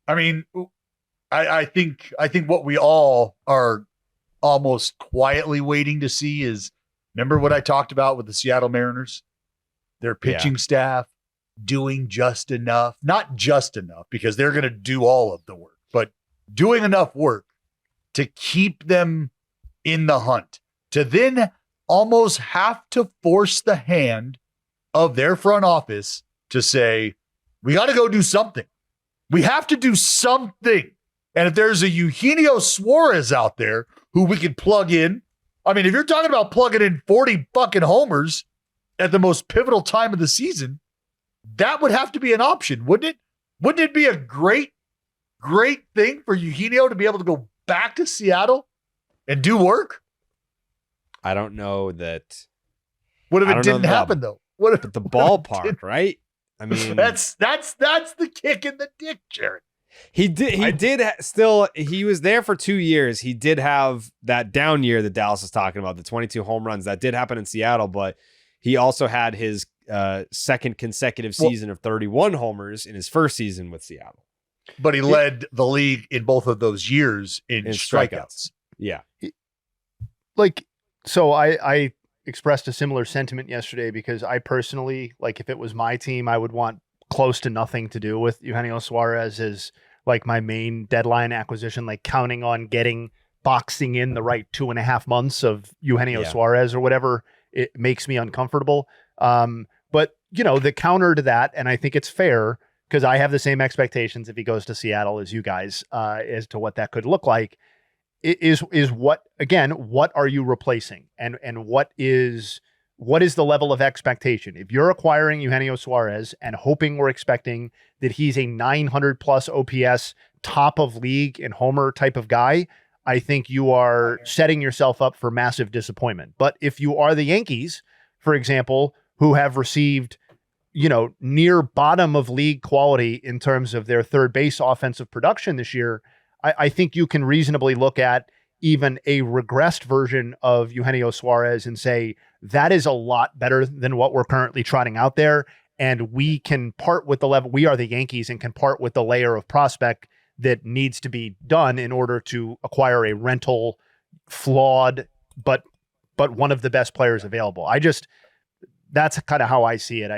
I mean, I think what we all are almost quietly waiting to see is, remember what I talked about with the Seattle Mariners? Their pitching staff doing just enough, not just enough because they're going to do all of the work, but doing enough work to keep them in the hunt, to then almost have to force the hand of their front office to say, we got to go do something. We have to do something. And if there's a Eugenio Suárez out there who we could plug in, I mean, if you're talking about plugging in 40 fucking homers at the most pivotal time of the season, that would have to be an option, wouldn't it? Wouldn't it be a great thing for Eugenio to be able to go back to Seattle and do work? I don't know that. What if it didn't happen though? What if the ballpark, right? I mean, that's the kick in the dick, Jared. He was there for 2 years. He did have that down year that Dallas is talking about, the 22 home runs. That did happen in Seattle, but he also had his second consecutive season of 31 homers in his first season with Seattle. But he led the league in both of those years in strikeouts. Yeah. So I expressed a similar sentiment yesterday because I personally, like, if it was my team, I would want close to nothing to do with Eugenio Suárez as like my main deadline acquisition, like counting on boxing in the right 2.5 months of Eugenio Suárez or whatever. It makes me uncomfortable. But the counter to that, and I think it's fair because I have the same expectations if he goes to Seattle as you guys, as to what that could look like, is what are you replacing? And what is the level of expectation? If you're acquiring Eugenio Suárez and hoping we're expecting that he's a 900 plus OPS, top of league and homer type of guy, I think you are setting yourself up for massive disappointment. But if you are the Yankees, for example, who have received, near bottom of league quality in terms of their third base offensive production this year, I think you can reasonably look at even a regressed version of Eugenio Suárez and say, that is a lot better than what we're currently trotting out there. And we can part with the level. We are the Yankees and can part with the layer of prospect that needs to be done in order to acquire a rental, flawed, but one of the best players available. That's kind of how I see it.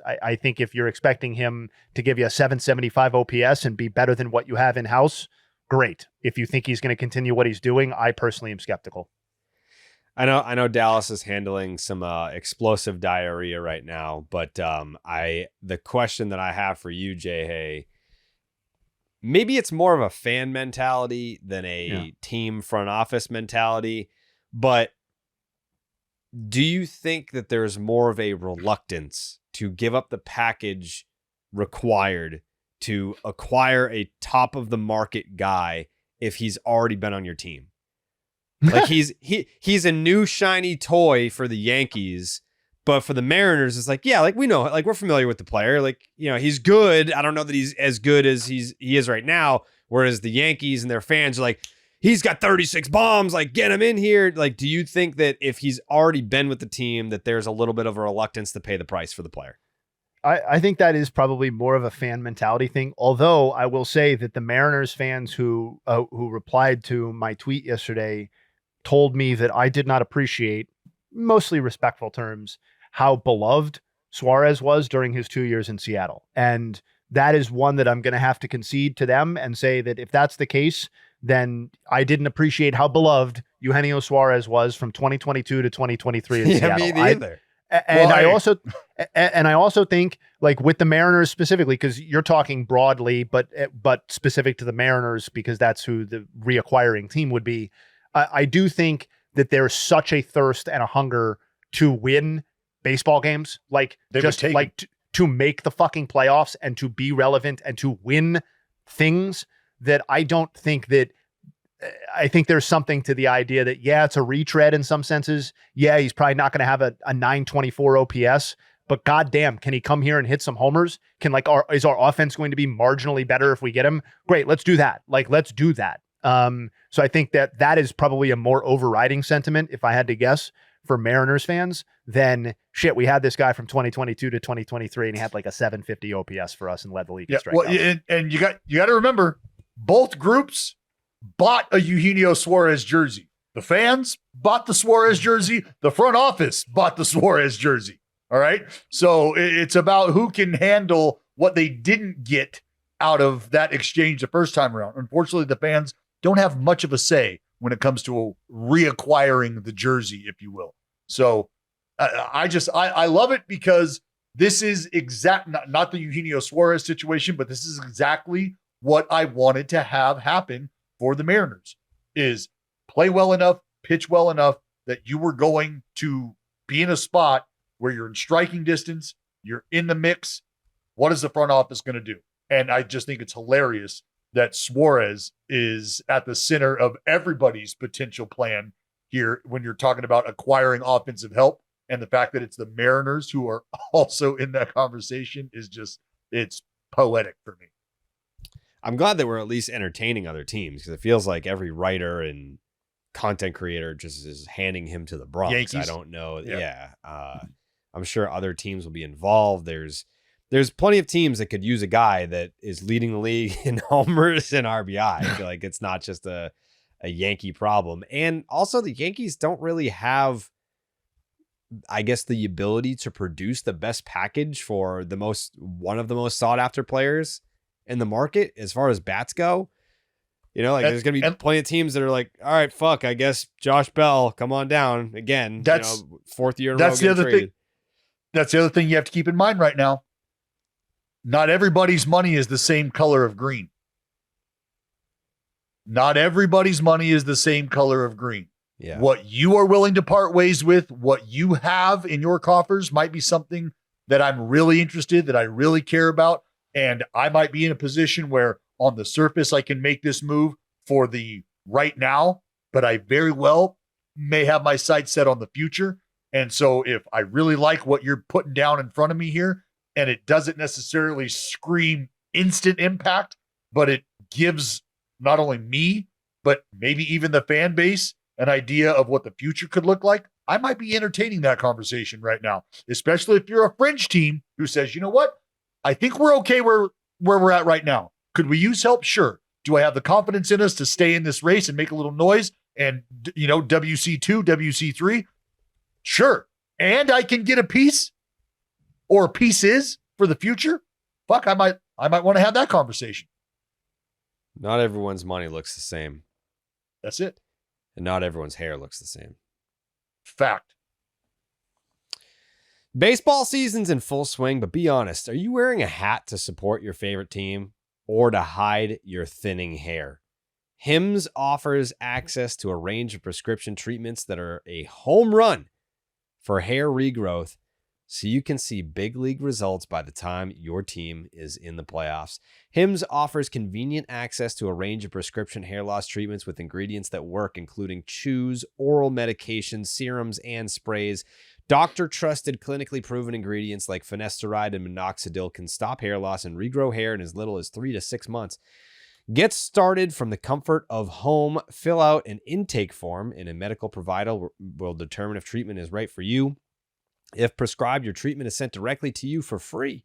I think if you're expecting him to give you a 775 OPS and be better than what you have in-house, great. If you think he's going to continue what he's doing, I personally am skeptical. I know Dallas is handling some explosive diarrhea right now, but the question that I have for you, Jayhay, maybe it's more of a fan mentality than a team front office mentality, but do you think that there's more of a reluctance to give up the package required to acquire a top of the market guy if he's already been on your team. Like he's a new shiny toy for the Yankees, but for the Mariners, it's like, yeah, like we know, like we're familiar with the player. Like, you know, he's good. I don't know that he's as good as he is right now. Whereas the Yankees and their fans are like, he's got 36 bombs, like get him in here. Like, do you think that if he's already been with the team, that there's a little bit of a reluctance to pay the price for the player? I think that is probably more of a fan mentality thing. Although I will say that the Mariners fans who replied to my tweet yesterday told me that I did not appreciate, mostly respectful terms, how beloved Suárez was during his 2 years in Seattle. And that is one that I'm going to have to concede to them and say that if that's the case, then I didn't appreciate how beloved Eugenio Suárez was from 2022 to 2023 in Seattle. Me neither. I also think, like with the Mariners specifically, because you're talking broadly, but specific to the Mariners because that's who the reacquiring team would be. I do think that there's such a thirst and a hunger to win baseball games, like to make the fucking playoffs and to be relevant and to win things, that I don't think that. I think there's something to the idea that, yeah, it's a retread in some senses. Yeah, he's probably not going to have a 924 OPS, but goddamn, can he come here and hit some homers? Is our offense going to be marginally better if we get him? Great, let's do that. Like, let's do that. So I think that is probably a more overriding sentiment, if I had to guess, for Mariners fans than shit. We had this guy from 2022 to 2023, and he had like a 750 OPS for us and led the league in strikeouts. Well, and you got to remember, both groups bought a Eugenio Suárez jersey. The fans bought the Suárez jersey. The front office bought the Suárez jersey. All right. So it's about who can handle what they didn't get out of that exchange the first time around. Unfortunately, the fans don't have much of a say when it comes to reacquiring the jersey, if you will. So I love it because this is not the Eugenio Suárez situation, but this is exactly what I wanted to have happen for the Mariners, is play well enough, pitch well enough that you were going to be in a spot where you're in striking distance, you're in the mix. What is the front office going to do? And I just think it's hilarious that Suárez is at the center of everybody's potential plan here when you're talking about acquiring offensive help. And the fact that it's the Mariners who are also in that conversation is just, it's poetic for me. I'm glad that we're at least entertaining other teams, because it feels like every writer and content creator just is handing him to the Bronx. Yankees. I don't know. Yeah. I'm sure other teams will be involved. There's plenty of teams that could use a guy that is leading the league in homers and RBI. I feel like it's not just a Yankee problem. And also the Yankees don't really have, I guess, the ability to produce the best package for one of the most sought after players in the market as far as bats go. You know, like there's going to be plenty of teams that are like, all right, fuck, I guess Josh Bell, come on down again. That's fourth year in a that's row. the other thing. That's the other thing you have to keep in mind right now. Not everybody's money is the same color of green. Not everybody's money is the same color of green. Yeah. What you are willing to part ways with, what you have in your coffers might be something that I'm really interested, that I really care about. And I might be in a position where on the surface, I can make this move for the right now, but I very well may have my sights set on the future. And so if I really like what you're putting down in front of me here, and it doesn't necessarily scream instant impact, but it gives not only me, but maybe even the fan base an idea of what the future could look like, I might be entertaining that conversation right now, especially if you're a fringe team who says, you know what? I think we're okay where we're at right now. Could we use help? Sure. Do I have the confidence in us to stay in this race and make a little noise and, WC2, WC3? Sure. And I can get a piece or pieces for the future. Fuck, I might want to have that conversation. Not everyone's money looks the same. That's it. And not everyone's hair looks the same. Fact. Baseball season's in full swing, but be honest, are you wearing a hat to support your favorite team or to hide your thinning hair? Hims offers access to a range of prescription treatments that are a home run for hair regrowth so you can see big league results by the time your team is in the playoffs. Hims offers convenient access to a range of prescription hair loss treatments with ingredients that work, including chews, oral medications, serums, and sprays. Doctor-trusted, clinically proven ingredients like finasteride and minoxidil can stop hair loss and regrow hair in as little as 3 to 6 months. Get started from the comfort of home. Fill out an intake form, and a medical provider will determine if treatment is right for you. If prescribed, your treatment is sent directly to you for free.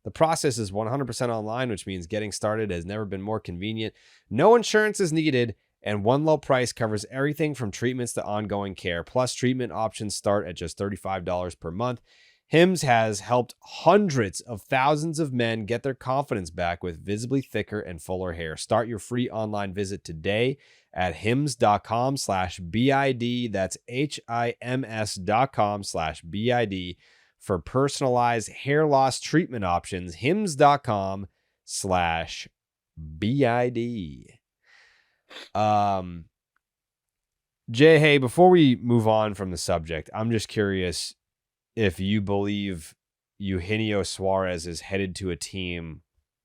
The process is 100% online, which means getting started has never been more convenient. No insurance is needed, and one low price covers everything from treatments to ongoing care. Plus, treatment options start at just $35 per month. Hims has helped hundreds of thousands of men get their confidence back with visibly thicker and fuller hair. Start your free online visit today at hims.com/BID. That's HIMS.com/BID for personalized hair loss treatment options. hims.com/BID. Jayhay, before we move on from the subject, I'm just curious if you believe Eugenio Suárez is headed to a team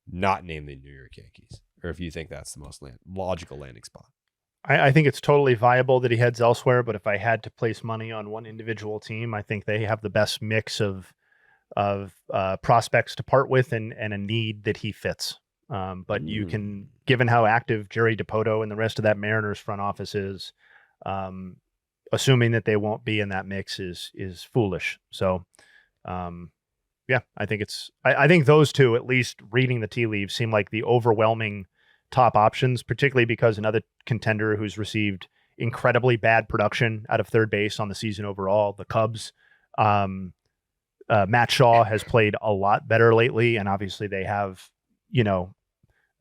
not named the New York Yankees, or if you think that's the most logical landing spot. I think it's totally viable that he heads elsewhere, but if I had to place money on one individual team, I think they have the best mix of prospects to part with and a need that he fits. But you can, given how active Jerry DiPoto and the rest of that Mariners front office is, assuming that they won't be in that mix is foolish. So, yeah, I think I think those two, at least reading the tea leaves, seem like the overwhelming top options, particularly because another contender who's received incredibly bad production out of third base on the season overall, the Cubs. Matt Shaw has played a lot better lately, and obviously they have,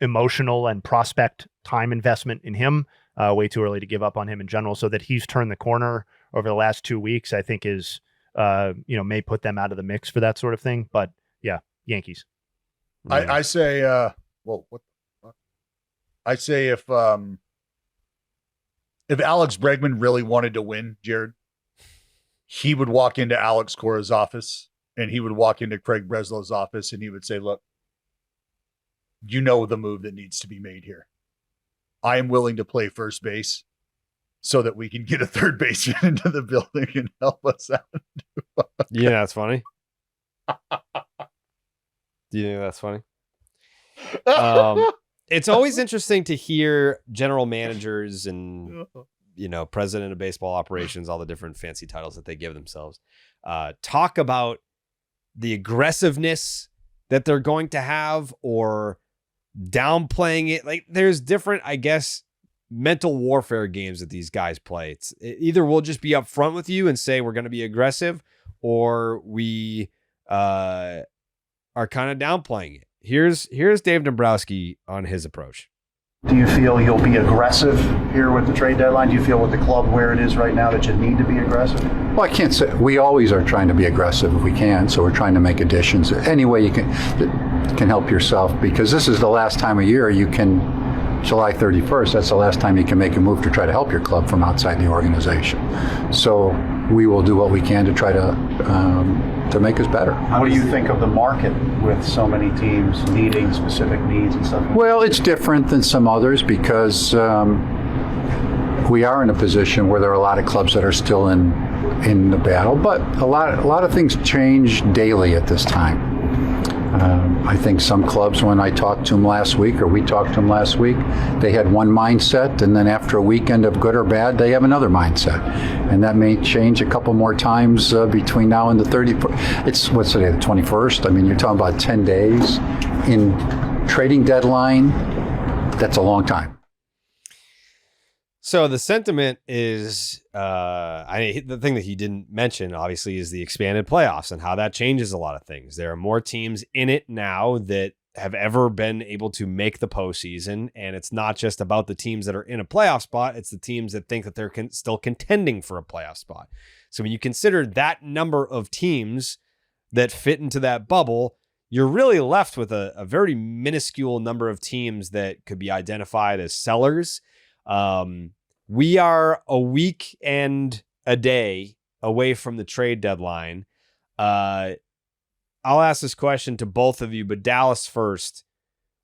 emotional and prospect time investment in him. Way too early to give up on him in general. So that he's turned the corner over the last 2 weeks, I think is, may put them out of the mix for that sort of thing. But yeah, Yankees. I say, I say if Alex Bregman really wanted to win, Jared, he would walk into Alex Cora's office and he would walk into Craig Breslow's office and he would say, look, you know the move that needs to be made here. I am willing to play first base so that we can get a third baseman into the building and help us out. Yeah, that's funny. Do you think that's funny? It's always interesting to hear general managers and, president of baseball operations, all the different fancy titles that they give themselves, talk about the aggressiveness that they're going to have or downplaying it. Like there's different, I guess, mental warfare games that these guys play. Either we'll just be upfront with you and say we're going to be aggressive, or we are kind of downplaying it. Here's Dave Dombrowski on his approach. Do you feel you'll be aggressive here with the trade deadline? Do you feel with the club where it is right now that you need to be aggressive? Well, I can't say. We always are trying to be aggressive if we can, so we're trying to make additions any way you can help yourself, because this is the last time of year you can, July 31st, that's the last time you can make a move to try to help your club from outside the organization. So we will do what we can to try to make us better. What do you think of the market with so many teams needing specific needs and stuff? Well, it's different than some others because we are in a position where there are a lot of clubs that are still in the battle, but a lot of things change daily at this time. I think some clubs, when I talked to them last week, or we talked to them last week, they had one mindset, and then after a weekend of good or bad, they have another mindset. And that may change a couple more times between now and the 31st. It's, what's today, the 21st? I mean, you're talking about 10 days in trading deadline. That's a long time. So the sentiment is, the thing that he didn't mention, obviously, is the expanded playoffs and how that changes a lot of things. There are more teams in it now that have ever been able to make the postseason, and it's not just about the teams that are in a playoff spot. It's the teams that think that they're still contending for a playoff spot. So when you consider that number of teams that fit into that bubble, you're really left with a very minuscule number of teams that could be identified as sellers. We are a week and a day away from the trade deadline. I'll ask this question to both of you, but Dallas first.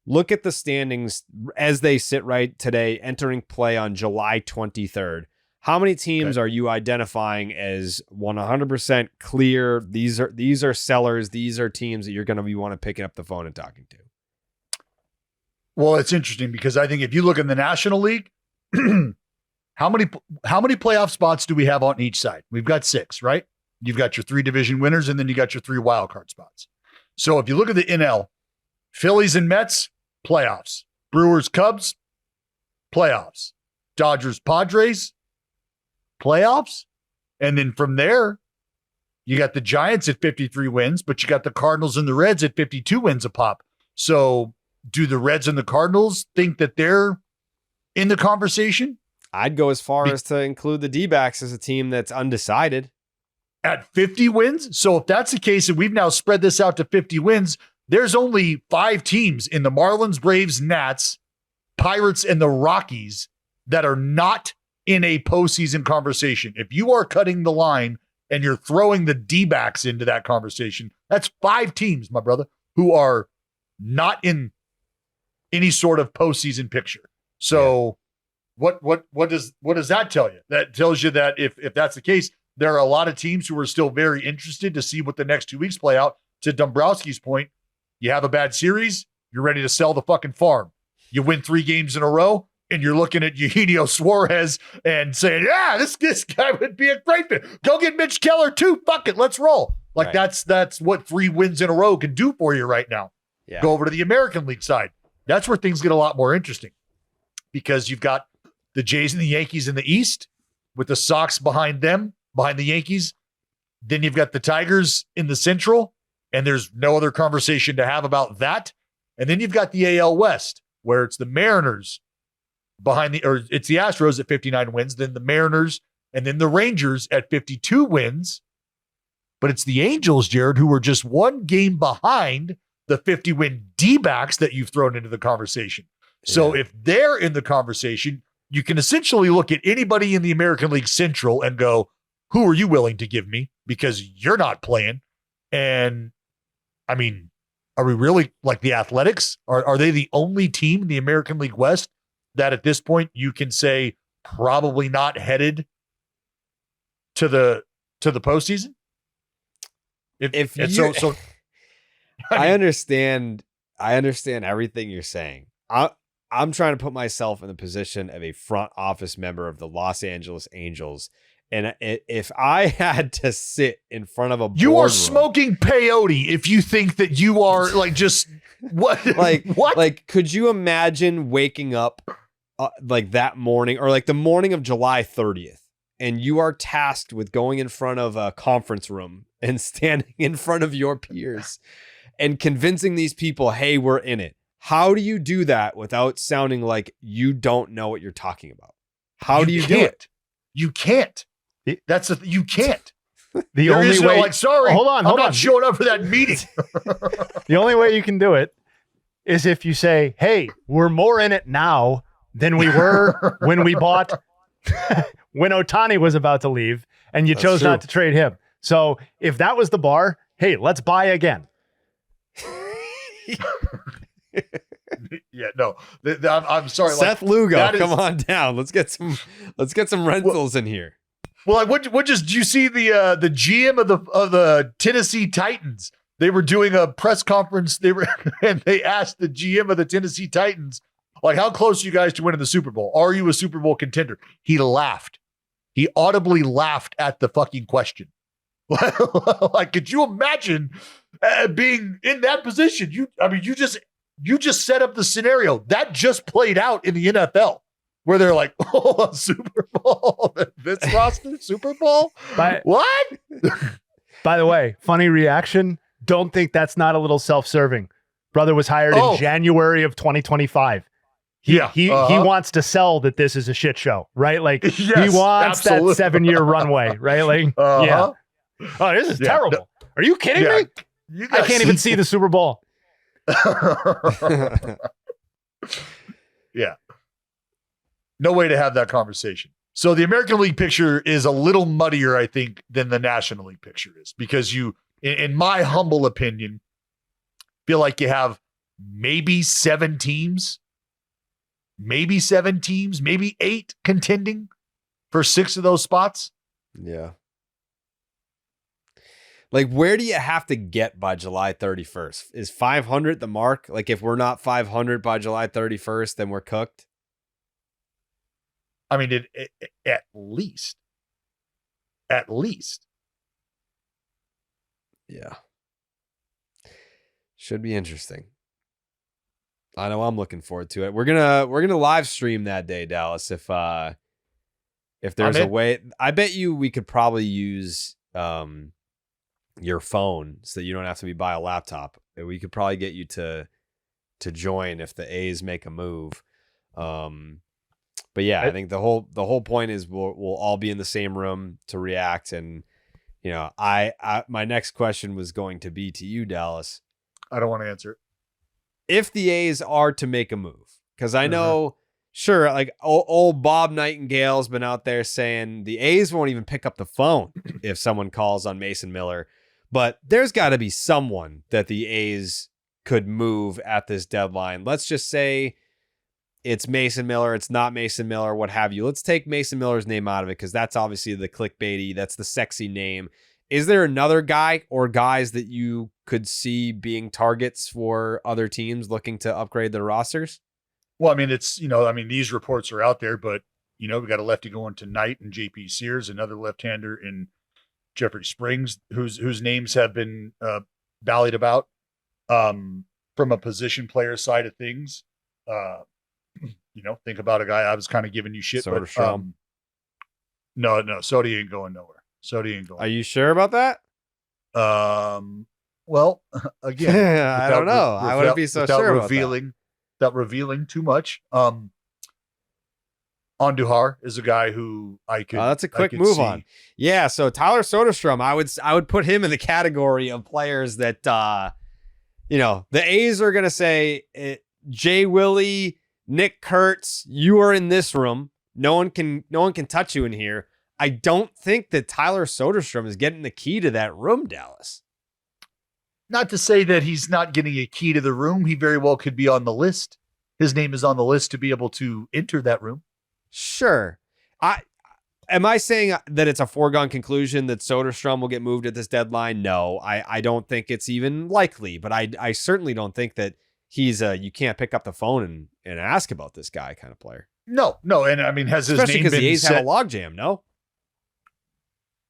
Look at the standings as they sit right today, entering play on July 23rd. How many teams are you identifying as 100% clear? These are sellers. These are teams that you're going to be want to picking up the phone and talking to. Well, it's interesting because I think if you look in the National League, how many playoff spots do we have on each side? We've got 6, right? You've got your 3 division winners, and then you got your 3 wild card spots. So if you look at the NL, Phillies and Mets, playoffs. Brewers, Cubs, playoffs. Dodgers, Padres, playoffs. And then from there, you got the Giants at 53 wins, but you got the Cardinals and the Reds at 52 wins a pop. So do the Reds and the Cardinals think that they're in the conversation? I'd go as far as to include the D-backs as a team that's undecided. At 50 wins? So if that's the case, and we've now spread this out to 50 wins, there's only 5 teams in the Marlins, Braves, Nats, Pirates, and the Rockies that are not in a postseason conversation. If you are cutting the line and you're throwing the D-backs into that conversation, that's 5 teams, my brother, who are not in any sort of postseason picture. So what does that tell you? That tells you that if that's the case, there are a lot of teams who are still very interested to see what the next 2 weeks play out. To Dombrowski's point, you have a bad series, you're ready to sell the fucking farm. You win 3 games in a row, and you're looking at Eugenio Suárez and saying, yeah, this guy would be a great fit. Go get Mitch Keller too. Fuck it, let's roll. Like that's what 3 wins in a row can do for you right now. Yeah. Go over to the American League side. That's where things get a lot more interesting because you've got the Jays and the Yankees in the East with the Sox behind them, behind the Yankees. Then you've got the Tigers in the Central, and there's no other conversation to have about that. And then you've got the AL West, where it's the Mariners it's the Astros at 59 wins, then the Mariners, and then the Rangers at 52 wins. But it's the Angels, Jared, who are just 1 game behind the 50-win D-backs that you've thrown into the conversation. So if they're in the conversation, you can essentially look at anybody in the American League Central and go, who are you willing to give me? Because you're not playing. And I mean, are we really like the Athletics? Are they the only team in the American League West that at this point you can say probably not headed to the postseason? I understand everything you're saying. I'm trying to put myself in the position of a front office member of the Los Angeles Angels. And if I had to sit in front of a boardroom, you are smoking peyote if you think that you are like just what? What? Like, could you imagine waking up like that morning or like the morning of July 30th and you are tasked with going in front of a conference room and standing in front of your peers and convincing these people, hey, we're in it. How do you do that without sounding like you don't know what you're talking about? How do you do it? You can't. You can't. The only way, sorry, hold on. I'm not showing up for that meeting. The only way you can do it is if you say, hey, we're more in it now than we were when we bought, when Ohtani was about to leave and you chose not to trade him. So if that was the bar, hey, let's buy again. Yeah, no, I'm sorry. Seth Lugo, come on down. Let's get some rentals in here. Well, what just do you see the GM of the Tennessee Titans? They were doing a press conference. And they asked the GM of the Tennessee Titans, like, how close are you guys to winning the Super Bowl? Are you a Super Bowl contender? He laughed. He audibly laughed at the fucking question. Like, could you imagine being in that position? You just set up the scenario that just played out in the NFL. Where they're like, oh, Super Bowl, this roster, Super Bowl? What? By the way, funny reaction. Don't think that's not a little self-serving. Brother was hired in January of 2025. He wants to sell that this is a shit show, right? Like he wants that 7-year runway, right? Like, yeah. Oh, this is terrible. No. Are you kidding me? I can't even see the Super Bowl. Yeah. No way to have that conversation. So the American League picture is a little muddier, I think, than the National League picture is because you in my humble opinion, feel like you have maybe 7 teams, maybe 8 contending for 6 of those spots. Yeah. Like, where do you have to get by July 31st? Is 500 the mark? Like, if we're not 500 by July 31st, then we're cooked? I mean, at least. At least. Yeah. Should be interesting. I know I'm looking forward to it. We're gonna live stream that day, Dallas. If there's a way, I bet you we could probably use your phone so that you don't have to be by a laptop. We could probably get you to join if the A's make a move. But yeah, I think the whole point is we'll all be in the same room to react. And you know, I my next question was going to be to you, Dallas. I don't want to answer it. If the A's are to make a move, because I know, sure, like old Bob Nightingale's been out there saying the A's won't even pick up the phone if someone calls on Mason Miller, but there's got to be someone that the A's could move at this deadline. Let's just say it's Mason Miller, it's not Mason Miller, what have you. Let's take Mason Miller's name out of it because that's obviously the clickbaity, that's the sexy name. Is there another guy or guys that you could see being targets for other teams looking to upgrade their rosters? Well, I mean, these reports are out there, but, we got a lefty going tonight and JP Sears, another left-hander in Jeffrey Springs, whose names have been ballied about from a position player side of things. Think about a guy I was kind of giving you shit, but no, Sodi ain't going nowhere. Are you sure about that? Well, again, I don't know. I wouldn't be so sure about that. Without revealing too much. Andujar is a guy who I could. That's a quick move on. Yeah. So Tyler Soderstrom, I would put him in the category of players that, the A's are going to say, Jay Willie, Nick Kurtz, you are in this room. No one can touch you in here. I don't think that Tyler Soderstrom is getting the key to that room, Dallas. Not to say that he's not getting a key to the room. He very well could be on the list. His name is on the list to be able to enter that room. Sure. Am I saying that it's a foregone conclusion that Soderstrom will get moved at this deadline? No, I don't think it's even likely, but I certainly don't think that he's you can't pick up the phone and ask about this guy kind of player. No. And I mean, has his especially name because been the A's set? have a logjam, no?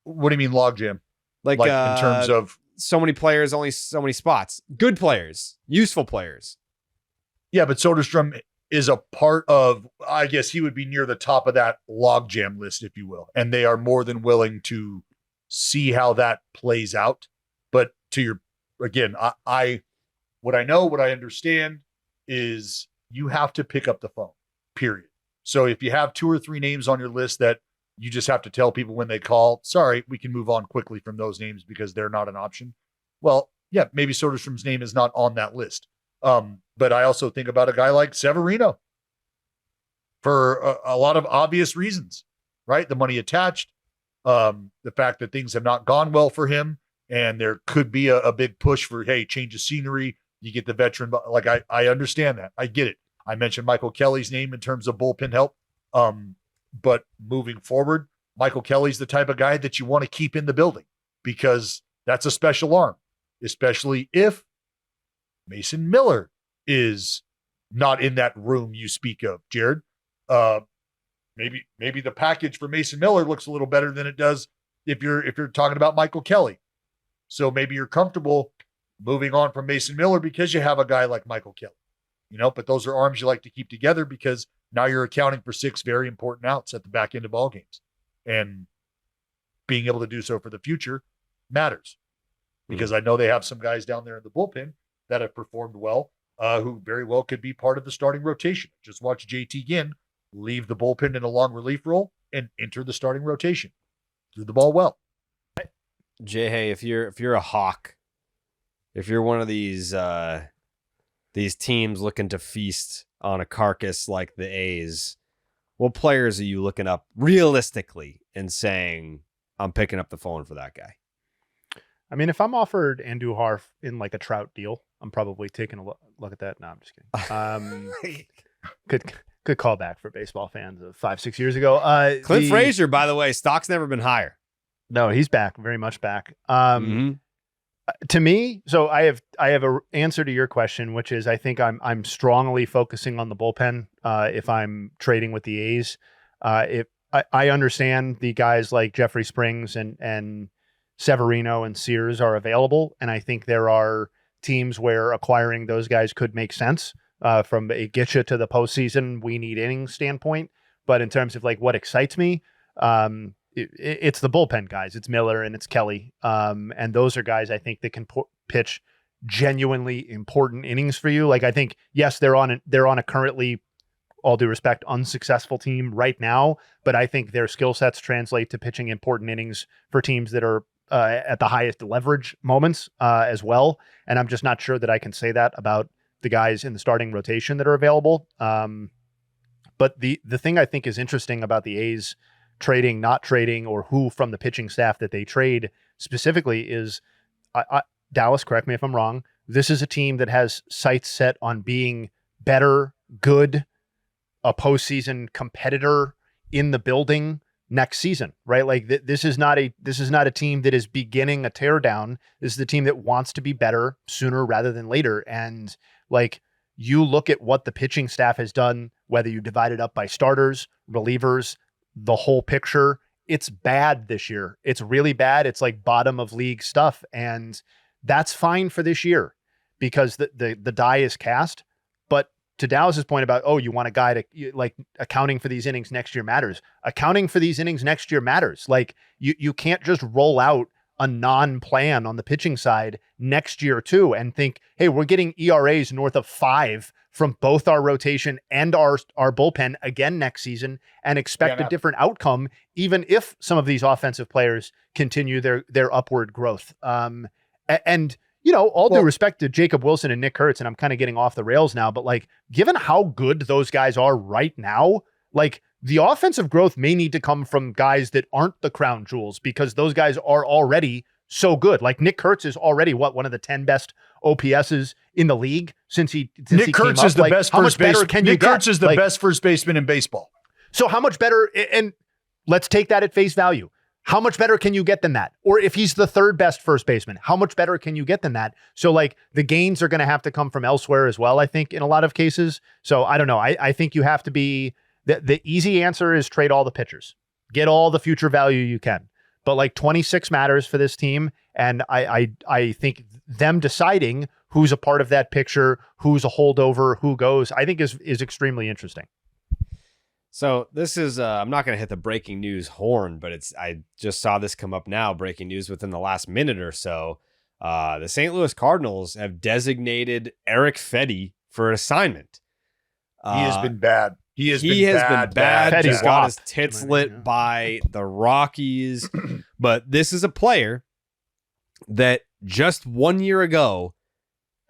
What do you mean logjam? Like in terms of so many players, only so many spots. Good players, useful players. Yeah, but Soderstrom is a part of, I guess he would be near the top of that logjam list, if you will. And they are more than willing to see how that plays out. But to your, again, what I know, what I understand is you have to pick up the phone, period. So if you have 2 or 3 names on your list that you just have to tell people when they call, sorry, we can move on quickly from those names because they're not an option. Well, yeah, maybe Soderstrom's name is not on that list. But I also think about a guy like Severino for a lot of obvious reasons, right? The money attached, the fact that things have not gone well for him, and there could be a big push for, hey, change of scenery. You get the veteran. Like, I understand that. I get it. I mentioned Michael Kelly's name in terms of bullpen help. But moving forward, Michael Kelly's the type of guy that you want to keep in the building because that's a special arm, especially if Mason Miller is not in that room you speak of, Jared. Maybe the package for Mason Miller looks a little better than it does if you're talking about Michael Kelly. So maybe you're comfortable moving on from Mason Miller because you have a guy like Michael Kelly. But those are arms you like to keep together because now you're accounting for 6 very important outs at the back end of ball games. And being able to do so for the future matters because I know they have some guys down there in the bullpen that have performed well, who very well could be part of the starting rotation. Just watch JT Ginn leave the bullpen in a long relief role and enter the starting rotation. Threw the ball well. Jayhay, if you're a Hawk, if you're one of these teams looking to feast on a carcass like the A's, what players are you looking up realistically and saying, I'm picking up the phone for that guy? I mean, if I'm offered Andujar in like a Trout deal, I'm probably taking a look at that. No, I'm just kidding. Good callback for baseball fans of 5-6 years ago. Clint Frazier, by the way, stock's never been higher. No, he's back, very much back. Mm-hmm. To me, so I have an answer to your question, which is I think I'm strongly focusing on the bullpen if I'm trading with the A's. If I understand the guys like Jeffrey Springs and Severino and Sears are available, and I think there are teams where acquiring those guys could make sense from a get you to the postseason, we need innings standpoint. But in terms of like what excites me, it's the bullpen guys. It's Miller and it's Kelly. And those are guys I think that can pitch genuinely important innings for you. Like I think, yes, they're on a currently, all due respect, unsuccessful team right now, but I think their skill sets translate to pitching important innings for teams that are at the highest leverage moments as well. And I'm just not sure that I can say that about the guys in the starting rotation that are available. But the thing I think is interesting about the A's trading, not trading, or who from the pitching staff that they trade specifically is Dallas, correct me if I'm wrong, this is a team that has sights set on being better, good, a postseason competitor in the building next season, right? Like this is not a team that is beginning a teardown. This is the team that wants to be better sooner rather than later. And like you look at what the pitching staff has done, whether you divide it up by starters, relievers, the whole picture, it's bad this year. It's really bad. It's like bottom of league stuff. And that's fine for this year because the die is cast. But to Dallas's point about, oh, you want a guy to like accounting for these innings next year matters. Accounting for these innings next year matters. Like you can't just roll out a non-plan on the pitching side next year too and think, hey, we're getting ERAs north of 5 from both our rotation and our bullpen again next season and expect a different outcome, even if some of these offensive players continue their upward growth. And you know, all due respect to Jacob Wilson and Nick Kurtz, and I'm kind of getting off the rails now, but like, given how good those guys are right now, like the offensive growth may need to come from guys that aren't the crown jewels because those guys are already so good. Like Nick Kurtz is already one of the 10 best OPSs in the league since Nick Kurtz is the best first baseman. Nick Kurtz is the best first baseman in baseball. So how much better? And let's take that at face value. How much better can you get than that? Or if he's the third best first baseman, how much better can you get than that? So like the gains are going to have to come from elsewhere as well, I think, in a lot of cases. So I don't know. I think you have to be, the easy answer is trade all the pitchers. Get all the future value you can. But like 26 matters for this team. And I think them deciding who's a part of that picture, who's a holdover, who goes, I think is extremely interesting. So this is, I'm not going to hit the breaking news horn, but I just saw this come up now, breaking news within the last minute or so. The St. Louis Cardinals have designated Erick Fedde for an assignment. He has been bad. He has been bad. Fedde's He's got his tits lit by the Rockies. But this is a player that just 1 year ago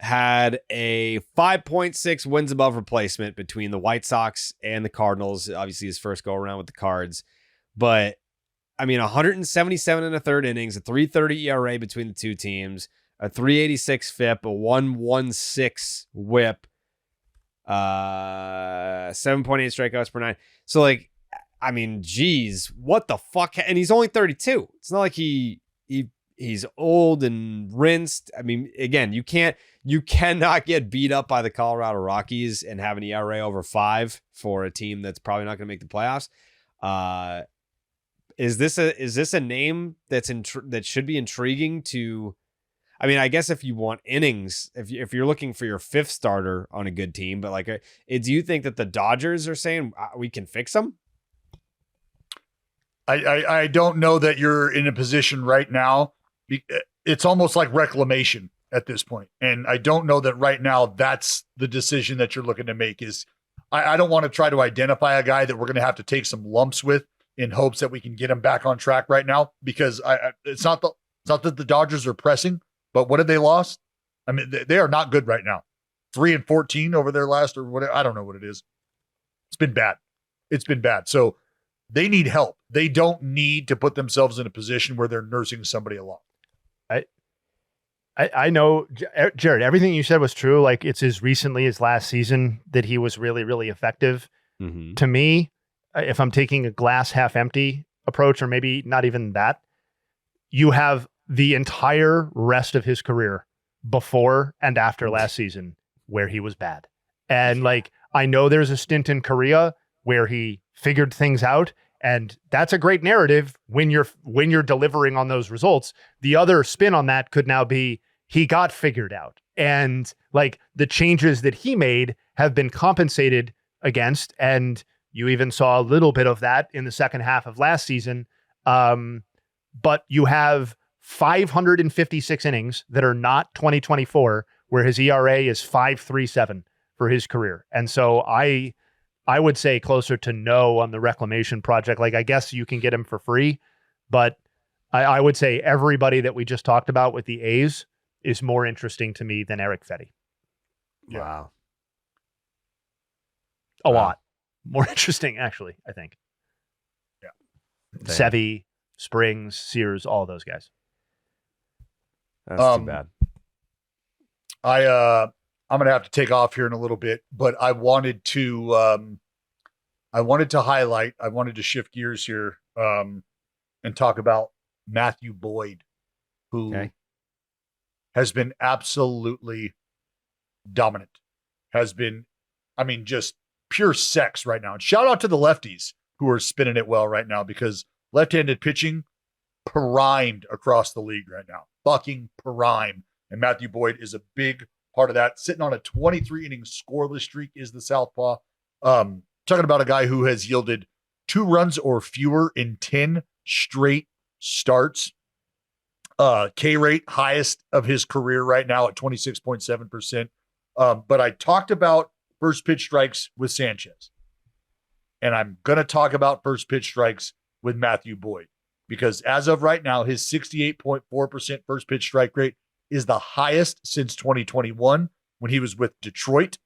had a 5.6 wins above replacement between the White Sox and the Cardinals. Obviously his first go around with the Cards, but I mean, 177 in the third innings, a 3.30 ERA between the two teams, a 3.86 FIP, a 1.16 WHIP, 7.8 strikeouts per 9. So like, I mean, geez, what the fuck? And he's only 32. It's not like he's old and rinsed. I mean, again, you cannot get beat up by the Colorado Rockies and have an ERA over 5 for a team that's probably not going to make the playoffs. Is this a name that should be intriguing to? I mean, I guess if you want innings, if you're looking for your fifth starter on a good team, but like, do you think that the Dodgers are saying we can fix them? I don't know that you're in a position right now. It's almost like reclamation at this point. And I don't know that right now that's the decision that you're looking to make. Is I don't want to try to identify a guy that we're going to have to take some lumps with in hopes that we can get him back on track right now, because it's not that the Dodgers are pressing, but what have they lost? I mean, they are not good right now. 3-14 over their last, or whatever. I don't know what it is. It's been bad. It's been bad. So they need help. They don't need to put themselves in a position where they're nursing somebody along. I know, Jared, everything you said was true. Like, it's as recently as last season that he was really, really effective. Mm-hmm. To me, if I'm taking a glass half empty approach, or maybe not even that, you have the entire rest of his career before and after last season where he was bad. And like, I know there's a stint in Korea where he figured things out, and that's a great narrative when you're delivering on those results. The other spin on that could now be he got figured out, and like the changes that he made have been compensated against, and you even saw a little bit of that in the second half of last season. But you have 556 innings that are not 2024, where his ERA is 5.37 for his career. And so I would say closer to no on the reclamation project. Like, I guess you can get him for free, but I would say everybody that we just talked about with the A's is more interesting to me than Erick Fedde. Wow. A lot more interesting, actually, I think. Yeah. Sevy, Springs, Sears, all those guys. That's too bad. I'm going to have to take off here in a little bit, but I wanted to highlight, I wanted to shift gears here and talk about Matthew Boyd, who has been absolutely dominant, has been, I mean, just pure sex right now. And shout out to the lefties who are spinning it well right now, because left-handed pitching primed across the league right now, fucking prime. And Matthew Boyd is a big part of that. Sitting on a 23 inning scoreless streak is the southpaw. Talking about a guy who has yielded 2 runs or fewer in 10 straight starts. K rate highest of his career right now at 26.7%. But I talked about first pitch strikes with Sanchez, and I'm going to talk about first pitch strikes with Matthew Boyd, because as of right now, his 68.4% first pitch strike rate is the highest since 2021 when he was with Detroit.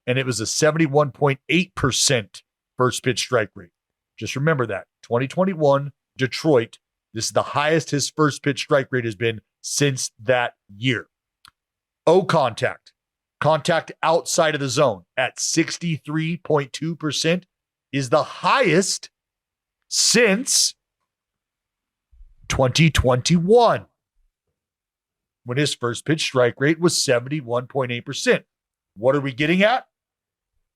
And it was a 71.8% first pitch strike rate. Just remember that. 2021, Detroit, this is the highest his first pitch strike rate has been since that year. Contact outside of the zone at 63.2% is the highest since 2021, when his first pitch strike rate was 71.8%. What are we getting at?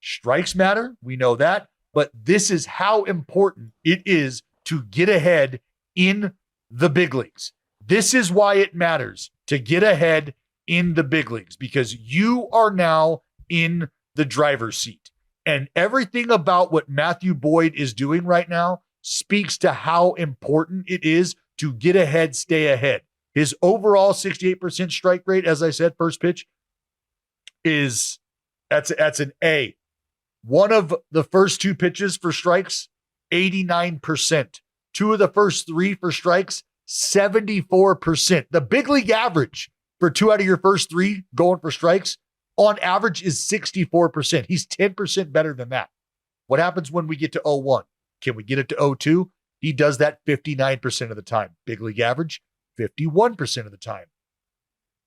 Strikes matter. We know that. But this is how important it is to get ahead in the big leagues. This is why it matters to get ahead in the big leagues, because you are now in the driver's seat. And everything about what Matthew Boyd is doing right now speaks to how important it is to get ahead, stay ahead. His overall 68% strike rate, as I said, first pitch, is that's an A. One of the first 2 pitches for strikes, 89%. 2 of the first 3 for strikes, 74%. The big league average for 2 out of your first 3 going for strikes on average is 64%. He's 10% better than that. What happens when we get to 0-1? Can we get it to 0-2? He does that 59% of the time. Big league average, 51% of the time.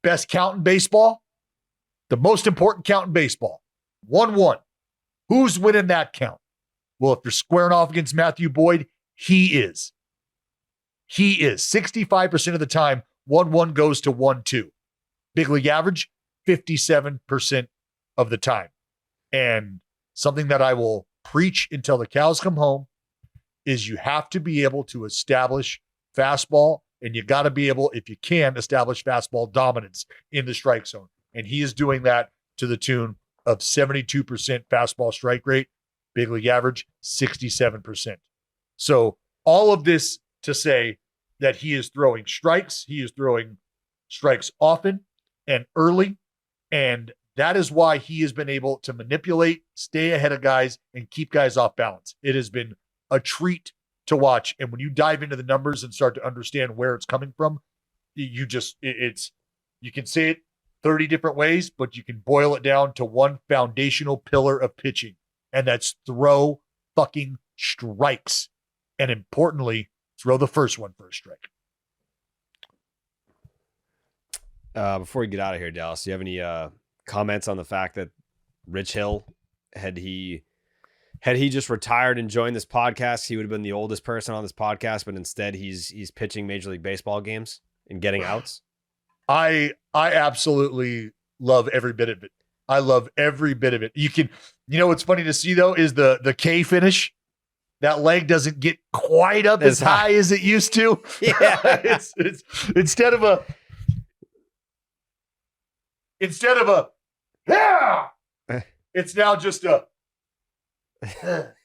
Best count in baseball, the most important count in baseball, 1-1. Who's winning that count? Well, if you're squaring off against Matthew Boyd, he is. He is. 65% of the time, 1-1 goes to 1-2. Big league average, 57% of the time. And something that I will preach until the cows come home is you have to be able to establish fastball, and you got to be able, if you can, establish fastball dominance in the strike zone. And he is doing that to the tune of 72% fastball strike rate, big league average, 67%. So all of this to say that he is throwing strikes. He is throwing strikes often and early. And that is why he has been able to manipulate, stay ahead of guys, and keep guys off balance. It has been a treat to watch. And when you dive into the numbers and start to understand where it's coming from, you can say it 30 different ways, but you can boil it down to one foundational pillar of pitching, and that's throw fucking strikes. And importantly, throw the first one for a strike. Before we get out of here, Dallas, do you have any comments on the fact that Rich Hill, had he just retired and joined this podcast, he would have been the oldest person on this podcast, but instead he's pitching Major League Baseball games and getting outs? I absolutely love every bit of it. I love every bit of it. You know what's funny to see though is the K finish. That leg doesn't get quite up as high as it used to. Yeah. it's instead of a yeah, it's now just a but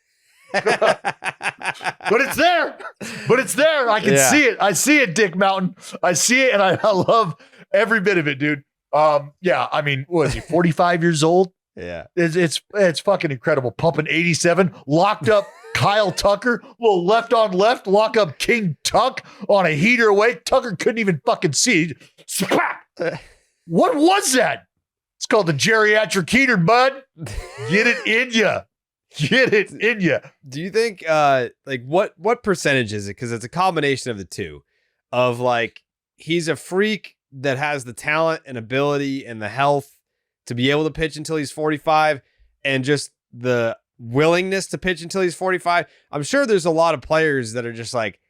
it's there. I can see it. I see it, Dick Mountain. I see it, and I love every bit of it, dude. Yeah, I mean, what is he, 45 years old? Yeah. It's fucking incredible. Pumping 87, locked up Kyle Tucker, little left on left, lock up King Tuck on a heater away. Tucker couldn't even fucking see. What was that? It's called the geriatric heater, bud. Get it in ya. Get it in ya. Do you think like what percentage is it? Because it's a combination of the two. Of like, he's a freak that has the talent and ability and the health to be able to pitch until he's 45, and just the willingness to pitch until he's 45. I'm sure there's a lot of players that are just like,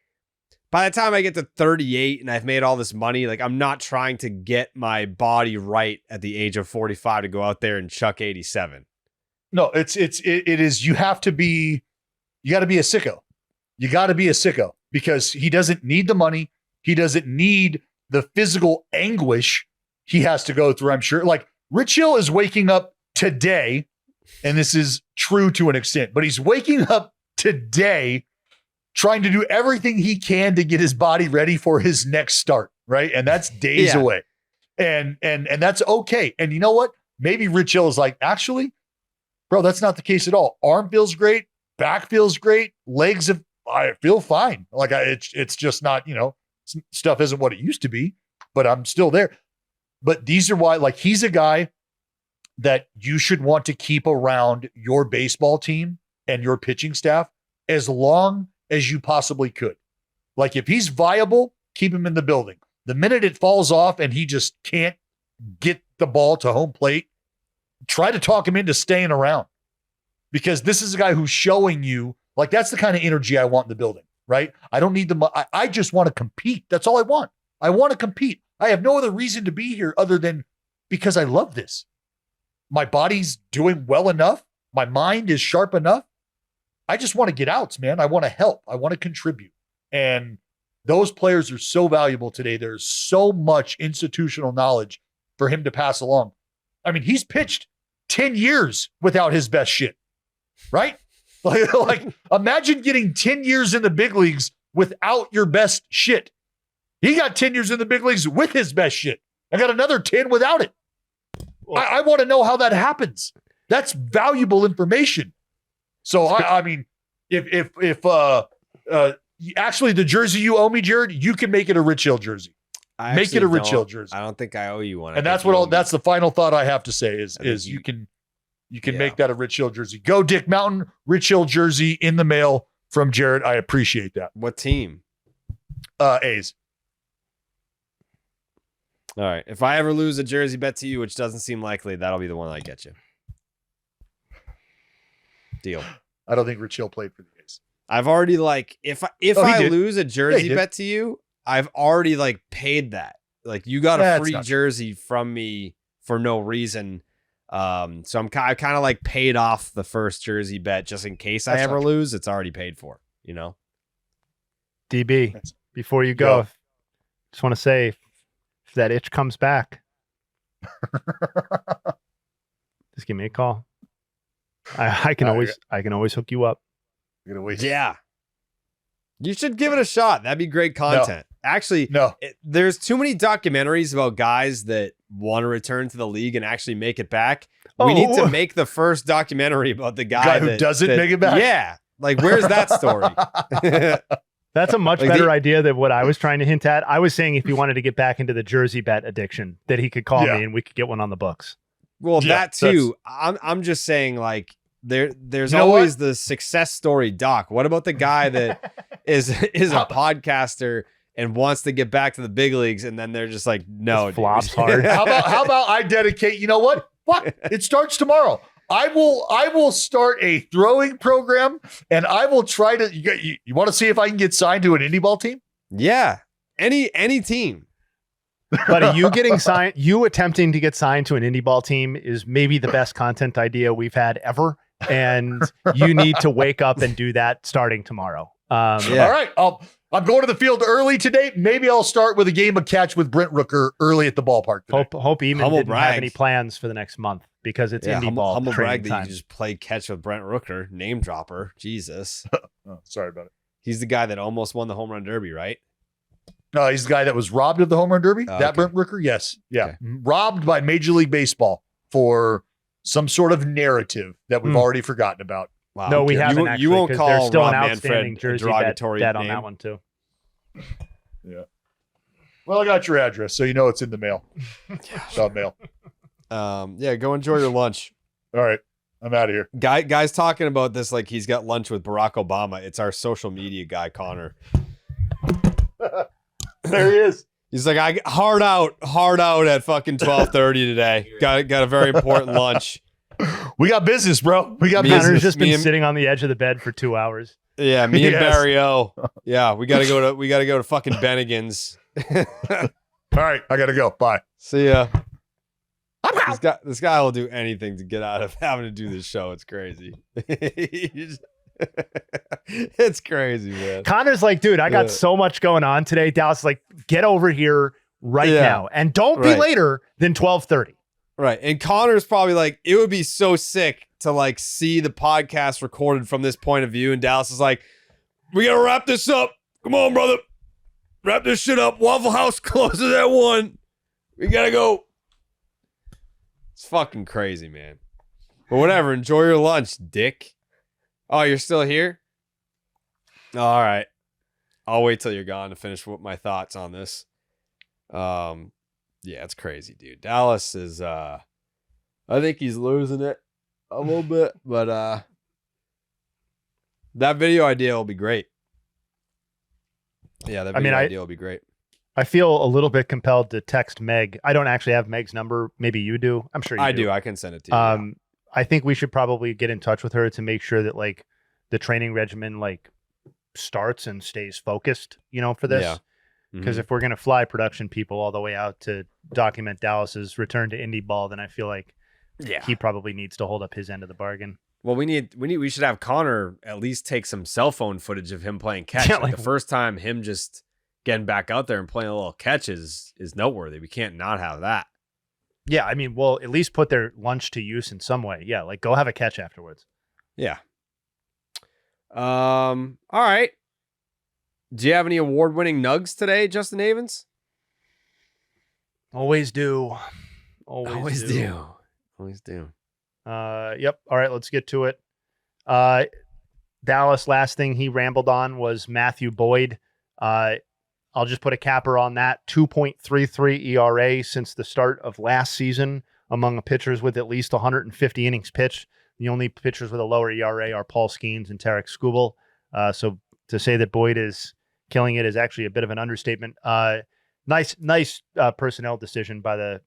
by the time I get to 38 and I've made all this money, like, I'm not trying to get my body right at the age of 45 to go out there and chuck 87. No, it is. You got to be a sicko. You got to be a sicko, because he doesn't need the money. He doesn't need the physical anguish he has to go through. I'm sure, like, Rich Hill is waking up today, and this is true to an extent, but he's waking up today trying to do everything he can to get his body ready for his next start, right? And that's days away. And that's okay. And you know what? Maybe Rich Hill is like, actually, bro, that's not the case at all. Arm feels great, back feels great, I feel fine. Like, it's just not, stuff isn't what it used to be, but I'm still there. But these are why, like, he's a guy that you should want to keep around your baseball team and your pitching staff as long as you possibly could. Like, if he's viable, keep him in the building. The minute it falls off and he just can't get the ball to home plate, try to talk him into staying around, because this is a guy who's showing you, like, that's the kind of energy I want in the building, right? I don't need I just want to compete. That's all I want. I want to compete. I have no other reason to be here other than because I love this. My body's doing well enough. My mind is sharp enough. I just want to get outs, man. I want to help. I want to contribute. And those players are so valuable today. There's so much institutional knowledge for him to pass along. I mean, he's pitched 10 years without his best shit, right? Like, imagine getting 10 years in the big leagues without your best shit. He got 10 years in the big leagues with his best shit. I got another 10 without it. I want to know how that happens. That's valuable information. So I mean, if actually the jersey you owe me, Jared, you can make it a Rich Hill jersey. Make it a Rich Hill jersey. I don't think I owe you one. And that's the final thought I have to say is you can make that a Rich Hill jersey. Go Dick Mountain, Rich Hill jersey in the mail from Jared. I appreciate that. What team? A's. All right. If I ever lose a jersey bet to you, which doesn't seem likely, that'll be the one I get you. Deal. I don't think Rich Hill played for the A's. I've already, like, if I lose a jersey bet to you, I've already, like, paid that. Like, you got a free jersey from me for no reason. So I kind of like paid off the first jersey bet just in case I ever lose. It's already paid for, DB, before you go, just want to say, if that itch comes back, just give me a call. I can always hook you up. Yeah. You should give it a shot. That'd be great content. No. Actually, no. There's too many documentaries about guys that want to return to the league and actually make it back. We need to make the first documentary about the guy who doesn't make it back. Yeah. Like, where's that story? That's a much better idea than what I was trying to hint at. I was saying if he wanted to get back into the jersey bet addiction, that he could call me and we could get one on the books. Well, that too. I'm just saying, like, there's always the success story doc. What about the guy that is a podcaster and wants to get back to the big leagues, and then they're just like, no, Just flops hard. How about I dedicate? You know what? Fuck! It starts tomorrow. I will start a throwing program, and I will try to. You want to see if I can get signed to an indie ball team? Yeah, any team. But are you getting signed? You attempting to get signed to an indie ball team is maybe the best content idea we've had ever, and you need to wake up and do that starting tomorrow. Yeah. All right, I'm going to the field early today. Maybe I'll start with a game of catch with Brent Rooker early at the ballpark today. Hope Eamon didn't have any plans for the next month because it's indie ball. Humble brag that time. you just play catch with Brent Rooker, name dropper. Jesus. Oh, sorry about it. He's the guy that almost won the home run derby, right? No, he's the guy that was robbed of the home run derby. Oh, that okay. Brent Rooker, yes, yeah, Okay. robbed by Major League Baseball for some sort of narrative that we've already forgotten about. Wow. No, we haven't actually. You won't 'cause call there's still Rob an outstanding Manfred a jersey derogatory bet on name. that one too. Yeah. Well, I got your address, so you know it's in the mail. Sub mail. Yeah, go enjoy your lunch. All right, I'm out of here. Guy's talking about this like he's got lunch with Barack Obama. It's our social media guy, Connor. There he is. He's like, I hard out at fucking 12:30 today. Got a very important lunch. We got business, bro. We got Me business. Connor's just been me and- sitting on the edge of the bed for 2 hours. Yeah, me and Yes. Barry O. Yeah, we gotta go to fucking Bennigan's. All right, I gotta go. Bye. See ya. This guy will do anything to get out of having to do this show. It's crazy. It's crazy, man. Connor's like, dude, I got so much going on today. Dallas is like, get over here right now, and don't be later than 12:30. Right. And Connor's probably like, it would be so sick to like see the podcast recorded from this point of view. And Dallas is like, we got to wrap this up. Come on, brother. Wrap this shit up. Waffle House closes at 1. We got to go. It's fucking crazy, man. But whatever. Enjoy your lunch, dick. Oh, you're still here? All right. I'll wait till you're gone to finish with my thoughts on this. Yeah, it's crazy, dude. Dallas is I think he's losing it a little bit, but that video idea will be great. Yeah, that video idea will be great. I feel a little bit compelled to text Meg. I don't actually have Meg's number. Maybe you do. I'm sure you do. I can send it to you. I think we should probably get in touch with her to make sure that like the training regimen like starts and stays focused, for this. Yeah. Because if we're going to fly production people all the way out to document Dallas's return to indie ball, then I feel like he probably needs to hold up his end of the bargain. Well, we should have Connor at least take some cell phone footage of him playing catch. Yeah, like the first time him just getting back out there and playing a little catch is noteworthy. We can't not have that. Yeah, I mean, well, at least put their lunch to use in some way. Yeah, like go have a catch afterwards. Yeah. All right. Do you have any award-winning nugs today, Justin Havens? Always do. Always do. Yep. All right, let's get to it. Dallas, last thing he rambled on was Matthew Boyd. I'll just put a capper on that. 2.33 ERA since the start of last season among pitchers with at least 150 innings pitched. The only pitchers with a lower ERA are Paul Skeens and Tarek Skubal. So to say that Boyd is killing it is actually a bit of an understatement. Nice personnel decision by the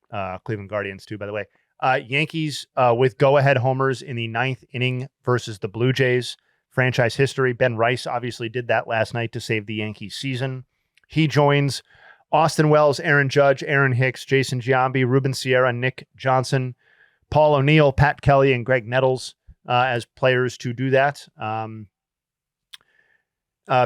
Cleveland Guardians too, by the way. Yankees with go-ahead homers in the 9th inning versus the Blue Jays. Franchise history. Ben Rice obviously did that last night to save the Yankees season. He joins Austin Wells, Aaron Judge, Aaron Hicks, Jason Giambi, Ruben Sierra, Nick Johnson, Paul O'Neill, Pat Kelly, and Greg Nettles as players to do that.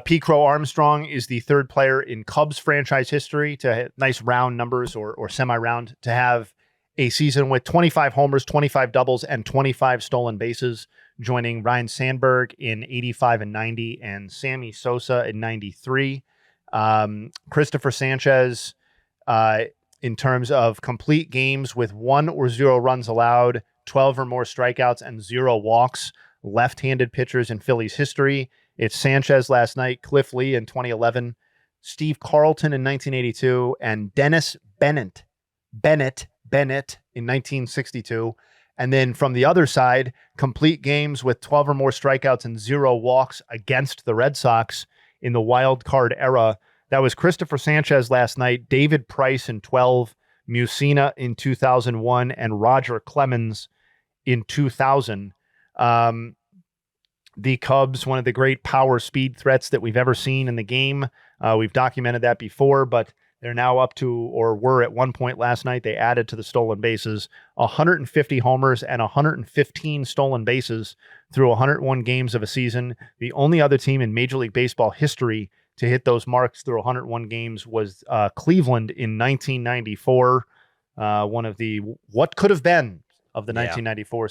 P. Crow Armstrong is the third player in Cubs franchise history to hit nice round numbers or semi-round to have a season with 25 homers, 25 doubles, and 25 stolen bases, joining Ryan Sandberg in 85 and 90 and Sammy Sosa in 93. Cristopher Sánchez, in terms of complete games with 1 or 0 runs allowed, 12 or more strikeouts, and 0 walks, left-handed pitchers in Phillies history. It's Sanchez last night, Cliff Lee in 2011, Steve Carlton in 1982, and Dennis Bennett in 1962. And then from the other side, complete games with 12 or more strikeouts and 0 walks against the Red Sox in the wild card era. That was Cristopher Sánchez last night, David Price in 12, Musina in 2001, and Roger Clemens in 2000. The Cubs, one of the great power speed threats that we've ever seen in the game. We've documented that before, but they're now up to, or were at one point last night, they added to the stolen bases 150 homers and 115 stolen bases through 101 games of a season. The only other team in Major League Baseball history to hit those marks through 101 games was Cleveland in 1994, one of the what could have been of the 1994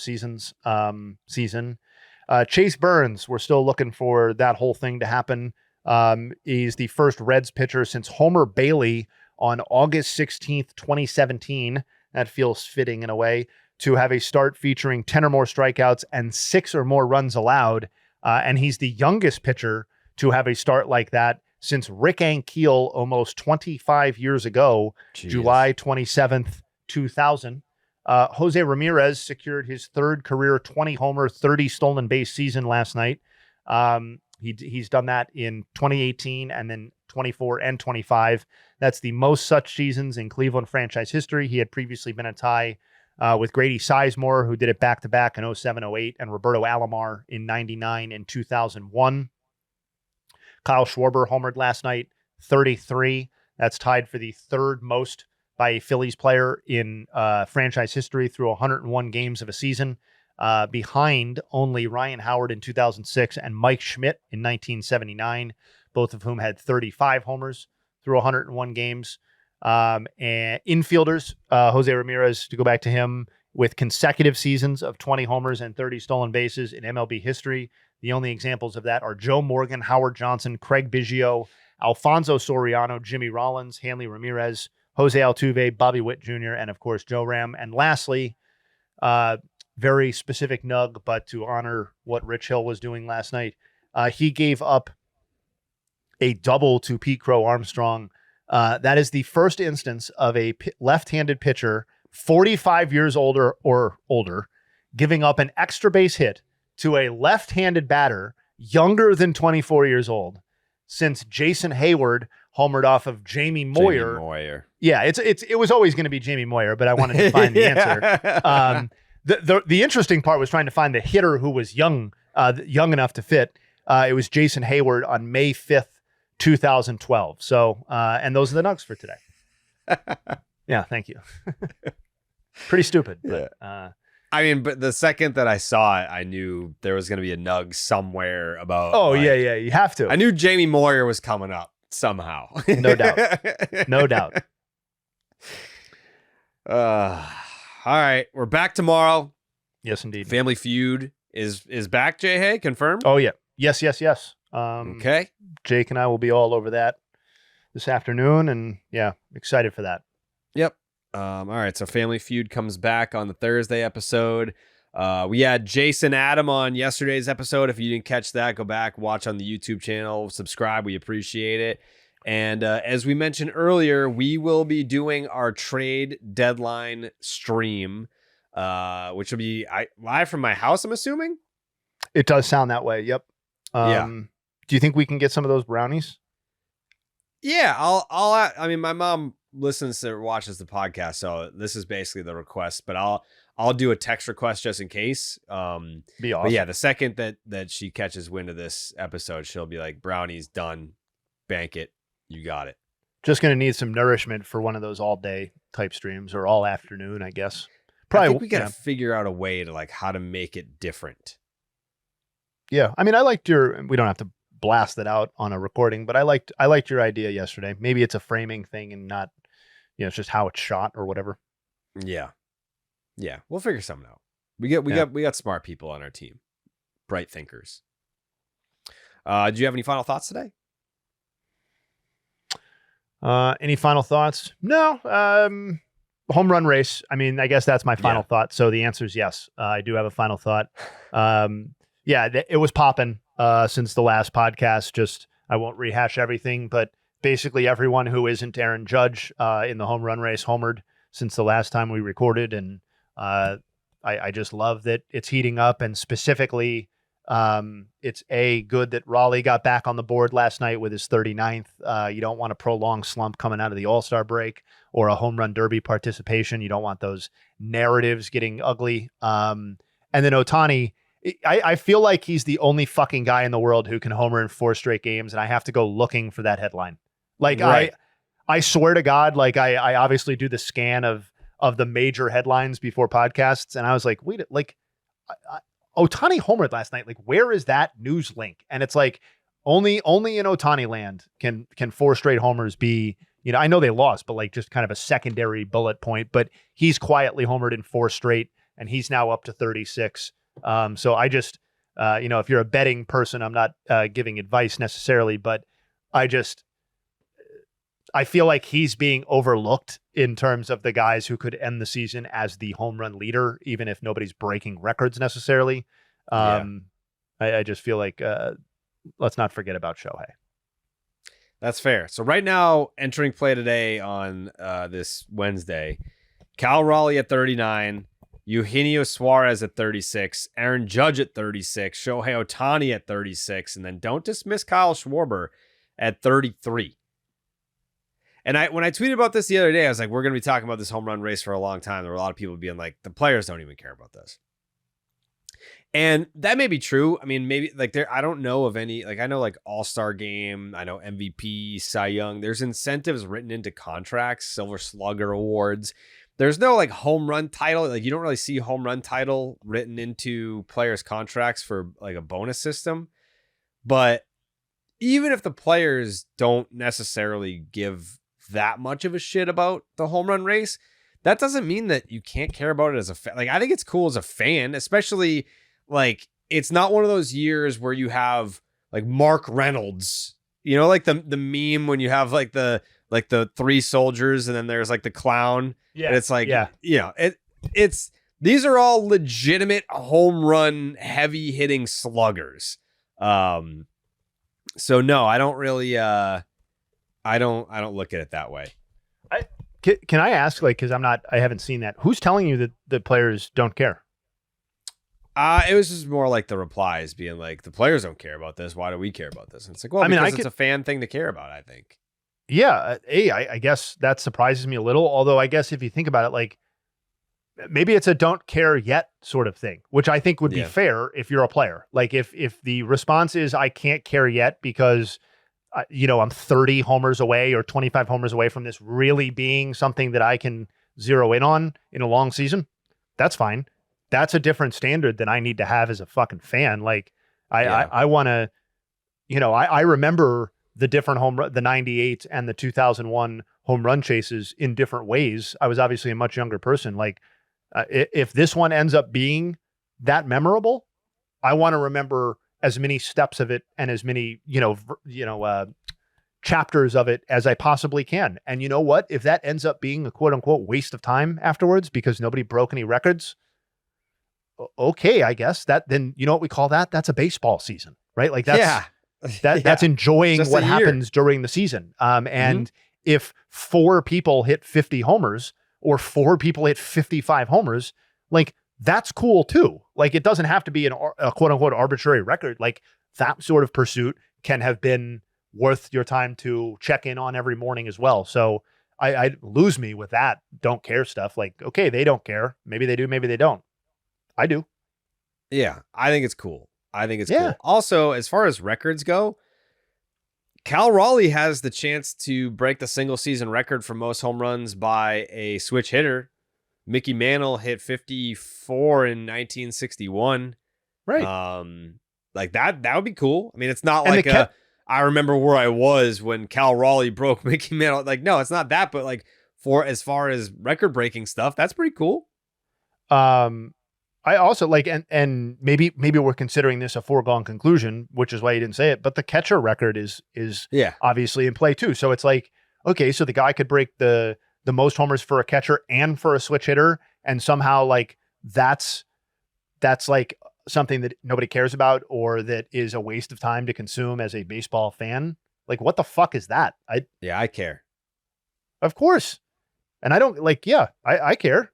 season. Chase Burns, we're still looking for that whole thing to happen. He's the first Reds pitcher since Homer Bailey on August 16th, 2017. That feels fitting in a way, to have a start featuring 10 or more strikeouts and 6 or more runs allowed. And he's the youngest pitcher to have a start like that since Rick Ankiel almost 25 years ago, July 27th, 2000. Jose Ramirez secured his third career 20-homer, 30 stolen base season last night. He's done that in 2018 and then 24 and 25. That's the most such seasons in Cleveland franchise history. He had previously been a tie with Grady Sizemore, who did it back-to-back in 07-08, and Roberto Alomar in 99 and 2001. Kyle Schwarber homered last night, 33. That's tied for the third most by a Phillies player in franchise history through 101 games of a season, behind only Ryan Howard in 2006 and Mike Schmidt in 1979, both of whom had 35 homers through 101 games. And infielders, Jose Ramirez, to go back to him, with consecutive seasons of 20 homers and 30 stolen bases in MLB history. The only examples of that are Joe Morgan, Howard Johnson, Craig Biggio, Alfonso Soriano, Jimmy Rollins, Hanley Ramirez, Jose Altuve, Bobby Witt Jr., and of course, Joe Ram. And lastly, very specific nug, but to honor what Rich Hill was doing last night, he gave up a double to Pete Crow Armstrong. That is the first instance of a left-handed pitcher, 45 years older or older, giving up an extra base hit to a left-handed batter younger than 24 years old since Jason Hayward homered off of Jamie Moyer. Yeah, it was always going to be Jamie Moyer, but I wanted to find the answer. The interesting part was trying to find the hitter who was young enough to fit. It was Jason Hayward on May 5th, 2012. So, and those are the Nugs for today. Yeah, thank you. Pretty stupid, but I mean, but the second that I saw it, I knew there was going to be a Nug somewhere about. Oh, yeah, you have to. I knew Jamie Moyer was coming up somehow. No doubt. No doubt. All right, we're back tomorrow. Yes, indeed. Family Feud is back, Jayhay, confirmed? Oh, yeah. Yes. Okay. Jake and I will be all over that this afternoon, and yeah, excited for that. Yep. All right, so Family Feud comes back on the Thursday episode. We had Jason Adam on yesterday's episode. If you didn't catch that, go back, watch on the YouTube channel, subscribe. We appreciate it. And as we mentioned earlier, we will be doing our trade deadline stream, which will be live from my house, I'm assuming? It does sound that way, yep. Yeah. Do you think we can get some of those brownies? Yeah, I mean, my mom watches the podcast, so this is basically the request, but I'll do a text request just in case. Be awesome. But yeah, the second that she catches wind of this episode, she'll be like, brownies done, bank it, you got it. Just going to need some nourishment for one of those all day type streams, or all afternoon, I guess. Probably. I think we got to figure out a way to how to make it different. Yeah. I mean, I liked we don't have to blast it out on a recording, but I liked your idea yesterday. Maybe it's a framing thing and not, it's just how it's shot or whatever. Yeah. We'll figure something out. We got smart people on our team, bright thinkers. Do you have any final thoughts today? Any final thoughts? No. Home run race. I mean, I guess that's my final thought. So the answer is yes. I do have a final thought. It was popping since the last podcast. I won't rehash everything, but basically everyone who isn't Aaron Judge in the home run race homered since the last time we recorded. And I just love that it's heating up, and specifically It's good that Raleigh got back on the board last night with his 39th. You don't want a prolonged slump coming out of the All-Star break or a home run derby participation. You don't want those narratives getting ugly. And then Ohtani, I feel like he's the only fucking guy in the world who can homer in 4 straight games, and I have to go looking for that headline. Like, right. I swear to God, like I obviously do the scan of the major headlines before podcasts, and I was like, wait, like Ohtani homered last night. Like, where is that news link? And it's like only in Ohtani land can 4 straight homers be, you know, I know they lost, but like just kind of a secondary bullet point, but he's quietly homered in 4 straight, and he's now up to 36. So I just, if you're a betting person, I'm not giving advice necessarily, but I feel like he's being overlooked in terms of the guys who could end the season as the home run leader, even if nobody's breaking records necessarily. I just feel like let's not forget about Shohei. That's fair. So right now, entering play today on this Wednesday, Cal Raleigh at 39, Eugenio Suárez at 36, Aaron Judge at 36, Shohei Ohtani at 36, and then don't dismiss Kyle Schwarber at 33. And when I tweeted about this the other day, I was like, we're going to be talking about this home run race for a long time. There were a lot of people being like, the players don't even care about this. And that may be true. I mean, maybe like I don't know of any, like I know like All-Star Game, I know MVP, Cy Young. There's incentives written into contracts, Silver Slugger awards. There's no like home run title. Like you don't really see home run title written into players' contracts for like a bonus system. But even if the players don't necessarily give that much of a shit about the home run race, that doesn't mean that you can't care about it as a fan. Like, I think it's cool as a fan, especially like it's not one of those years where you have like Mark Reynolds, you know, like the meme when you have like the 3 soldiers and then there's like the clown. Yeah. And it's like, you know, it's these are all legitimate home run heavy hitting sluggers. So no, I don't really, I don't look at it that way. Can I ask, like, because I haven't seen that. Who's telling you that the players don't care? It was just more like the replies being like, the players don't care about this. Why do we care about this? And it's like, well, because it's a fan thing to care about, I think. Yeah. I guess that surprises me a little. Although I guess if you think about it, like maybe it's a don't care yet sort of thing, which I think would be fair if you're a player. Like if the response is, I can't care yet because I'm 30 homers away or 25 homers away from this really being something that I can zero in on in a long season, that's fine. That's a different standard than I need to have as a fucking fan. Like I want to, I remember the different the 98 and the 2001 home run chases in different ways. I was obviously a much younger person. Like if this one ends up being that memorable, I want to remember as many steps of it and as many, chapters of it as I possibly can. And you know what? If that ends up being a quote unquote waste of time afterwards because nobody broke any records, okay, I guess then you know what we call that? That's a baseball season, right? Like that's enjoying just what happens during the season. And if 4 people hit 50 homers or 4 people hit 55 homers, like that's cool too. Like it doesn't have to be a quote unquote arbitrary record. Like that sort of pursuit can have been worth your time to check in on every morning as well. So I lose me with that don't care stuff. Like, okay, they don't care. Maybe they do, maybe they don't. I do. Yeah, I think it's cool. Cool. Also, as far as records go, Cal Raleigh has the chance to break the single season record for most home runs by a switch hitter. Mickey Mantle hit 54 in 1961. Right. Like that would be cool. I mean, it's not like I remember where I was when Cal Raleigh broke Mickey Mantle. Like, no, it's not that, but like for as far as record breaking stuff, that's pretty cool. I also like, and maybe we're considering this a foregone conclusion, which is why you didn't say it, but the catcher record is obviously in play too. So it's like, okay, so the guy could break the most homers for a catcher and for a switch hitter. And somehow like, that's like something that nobody cares about, or that is a waste of time to consume as a baseball fan. Like, what the fuck is that? I care. Of course. And I don't like, I care.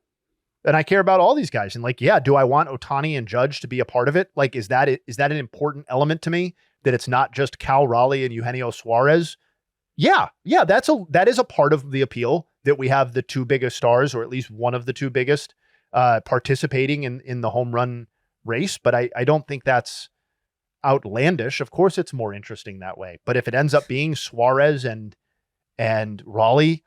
And I care about all these guys. And like, yeah, do I want Ohtani and Judge to be a part of it? Like, is that an important element to me, that it's not just Cal Raleigh and Eugenio Suárez? Yeah, that is a part of the appeal, that we have the two biggest stars, or at least one of the two biggest, participating in the home run race. But I don't think that's outlandish. Of course, it's more interesting that way. But if it ends up being Suárez and Raleigh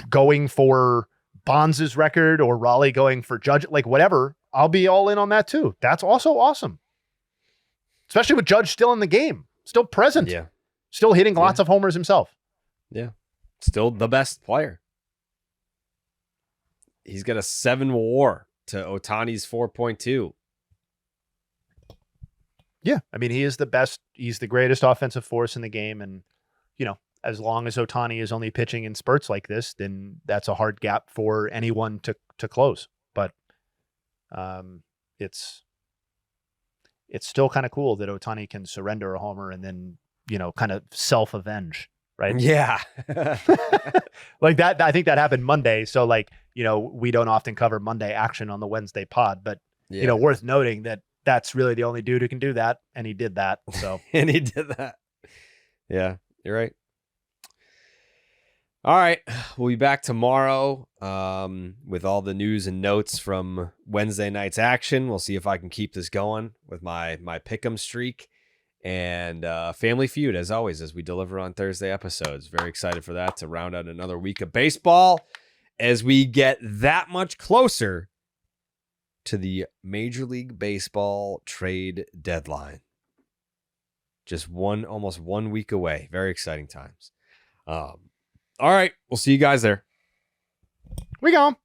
going for Bonds' record, or Raleigh going for Judge, like whatever, I'll be all in on that too. That's also awesome. Especially with Judge still in the game, still present, still hitting lots of homers himself. Yeah. Still the best player. He's got a 7 WAR to Ohtani's 4.2. Yeah. I mean, he is the best. He's the greatest offensive force in the game. And, you know, as long as Ohtani is only pitching in spurts like this, then that's a hard gap for anyone to close. But it's still kind of cool that Ohtani can surrender a homer and then, you know, kind of self-avenge, right? Yeah. Like that. I think that happened Monday. So like, you know, we don't often cover Monday action on the Wednesday pod, but you know, worth noting that that's really the only dude who can do that. And he did that. So, and he did that. Yeah, you're right. All right. We'll be back tomorrow with all the news and notes from Wednesday night's action. We'll see if I can keep this going with my pick'em streak, and Family Feud, as always, as we deliver on Thursday episodes. Very excited for that, to round out another week of baseball as we get that much closer to the Major League Baseball trade deadline. Just almost 1 week away. Very exciting times. All right. We'll see you guys there. We gone.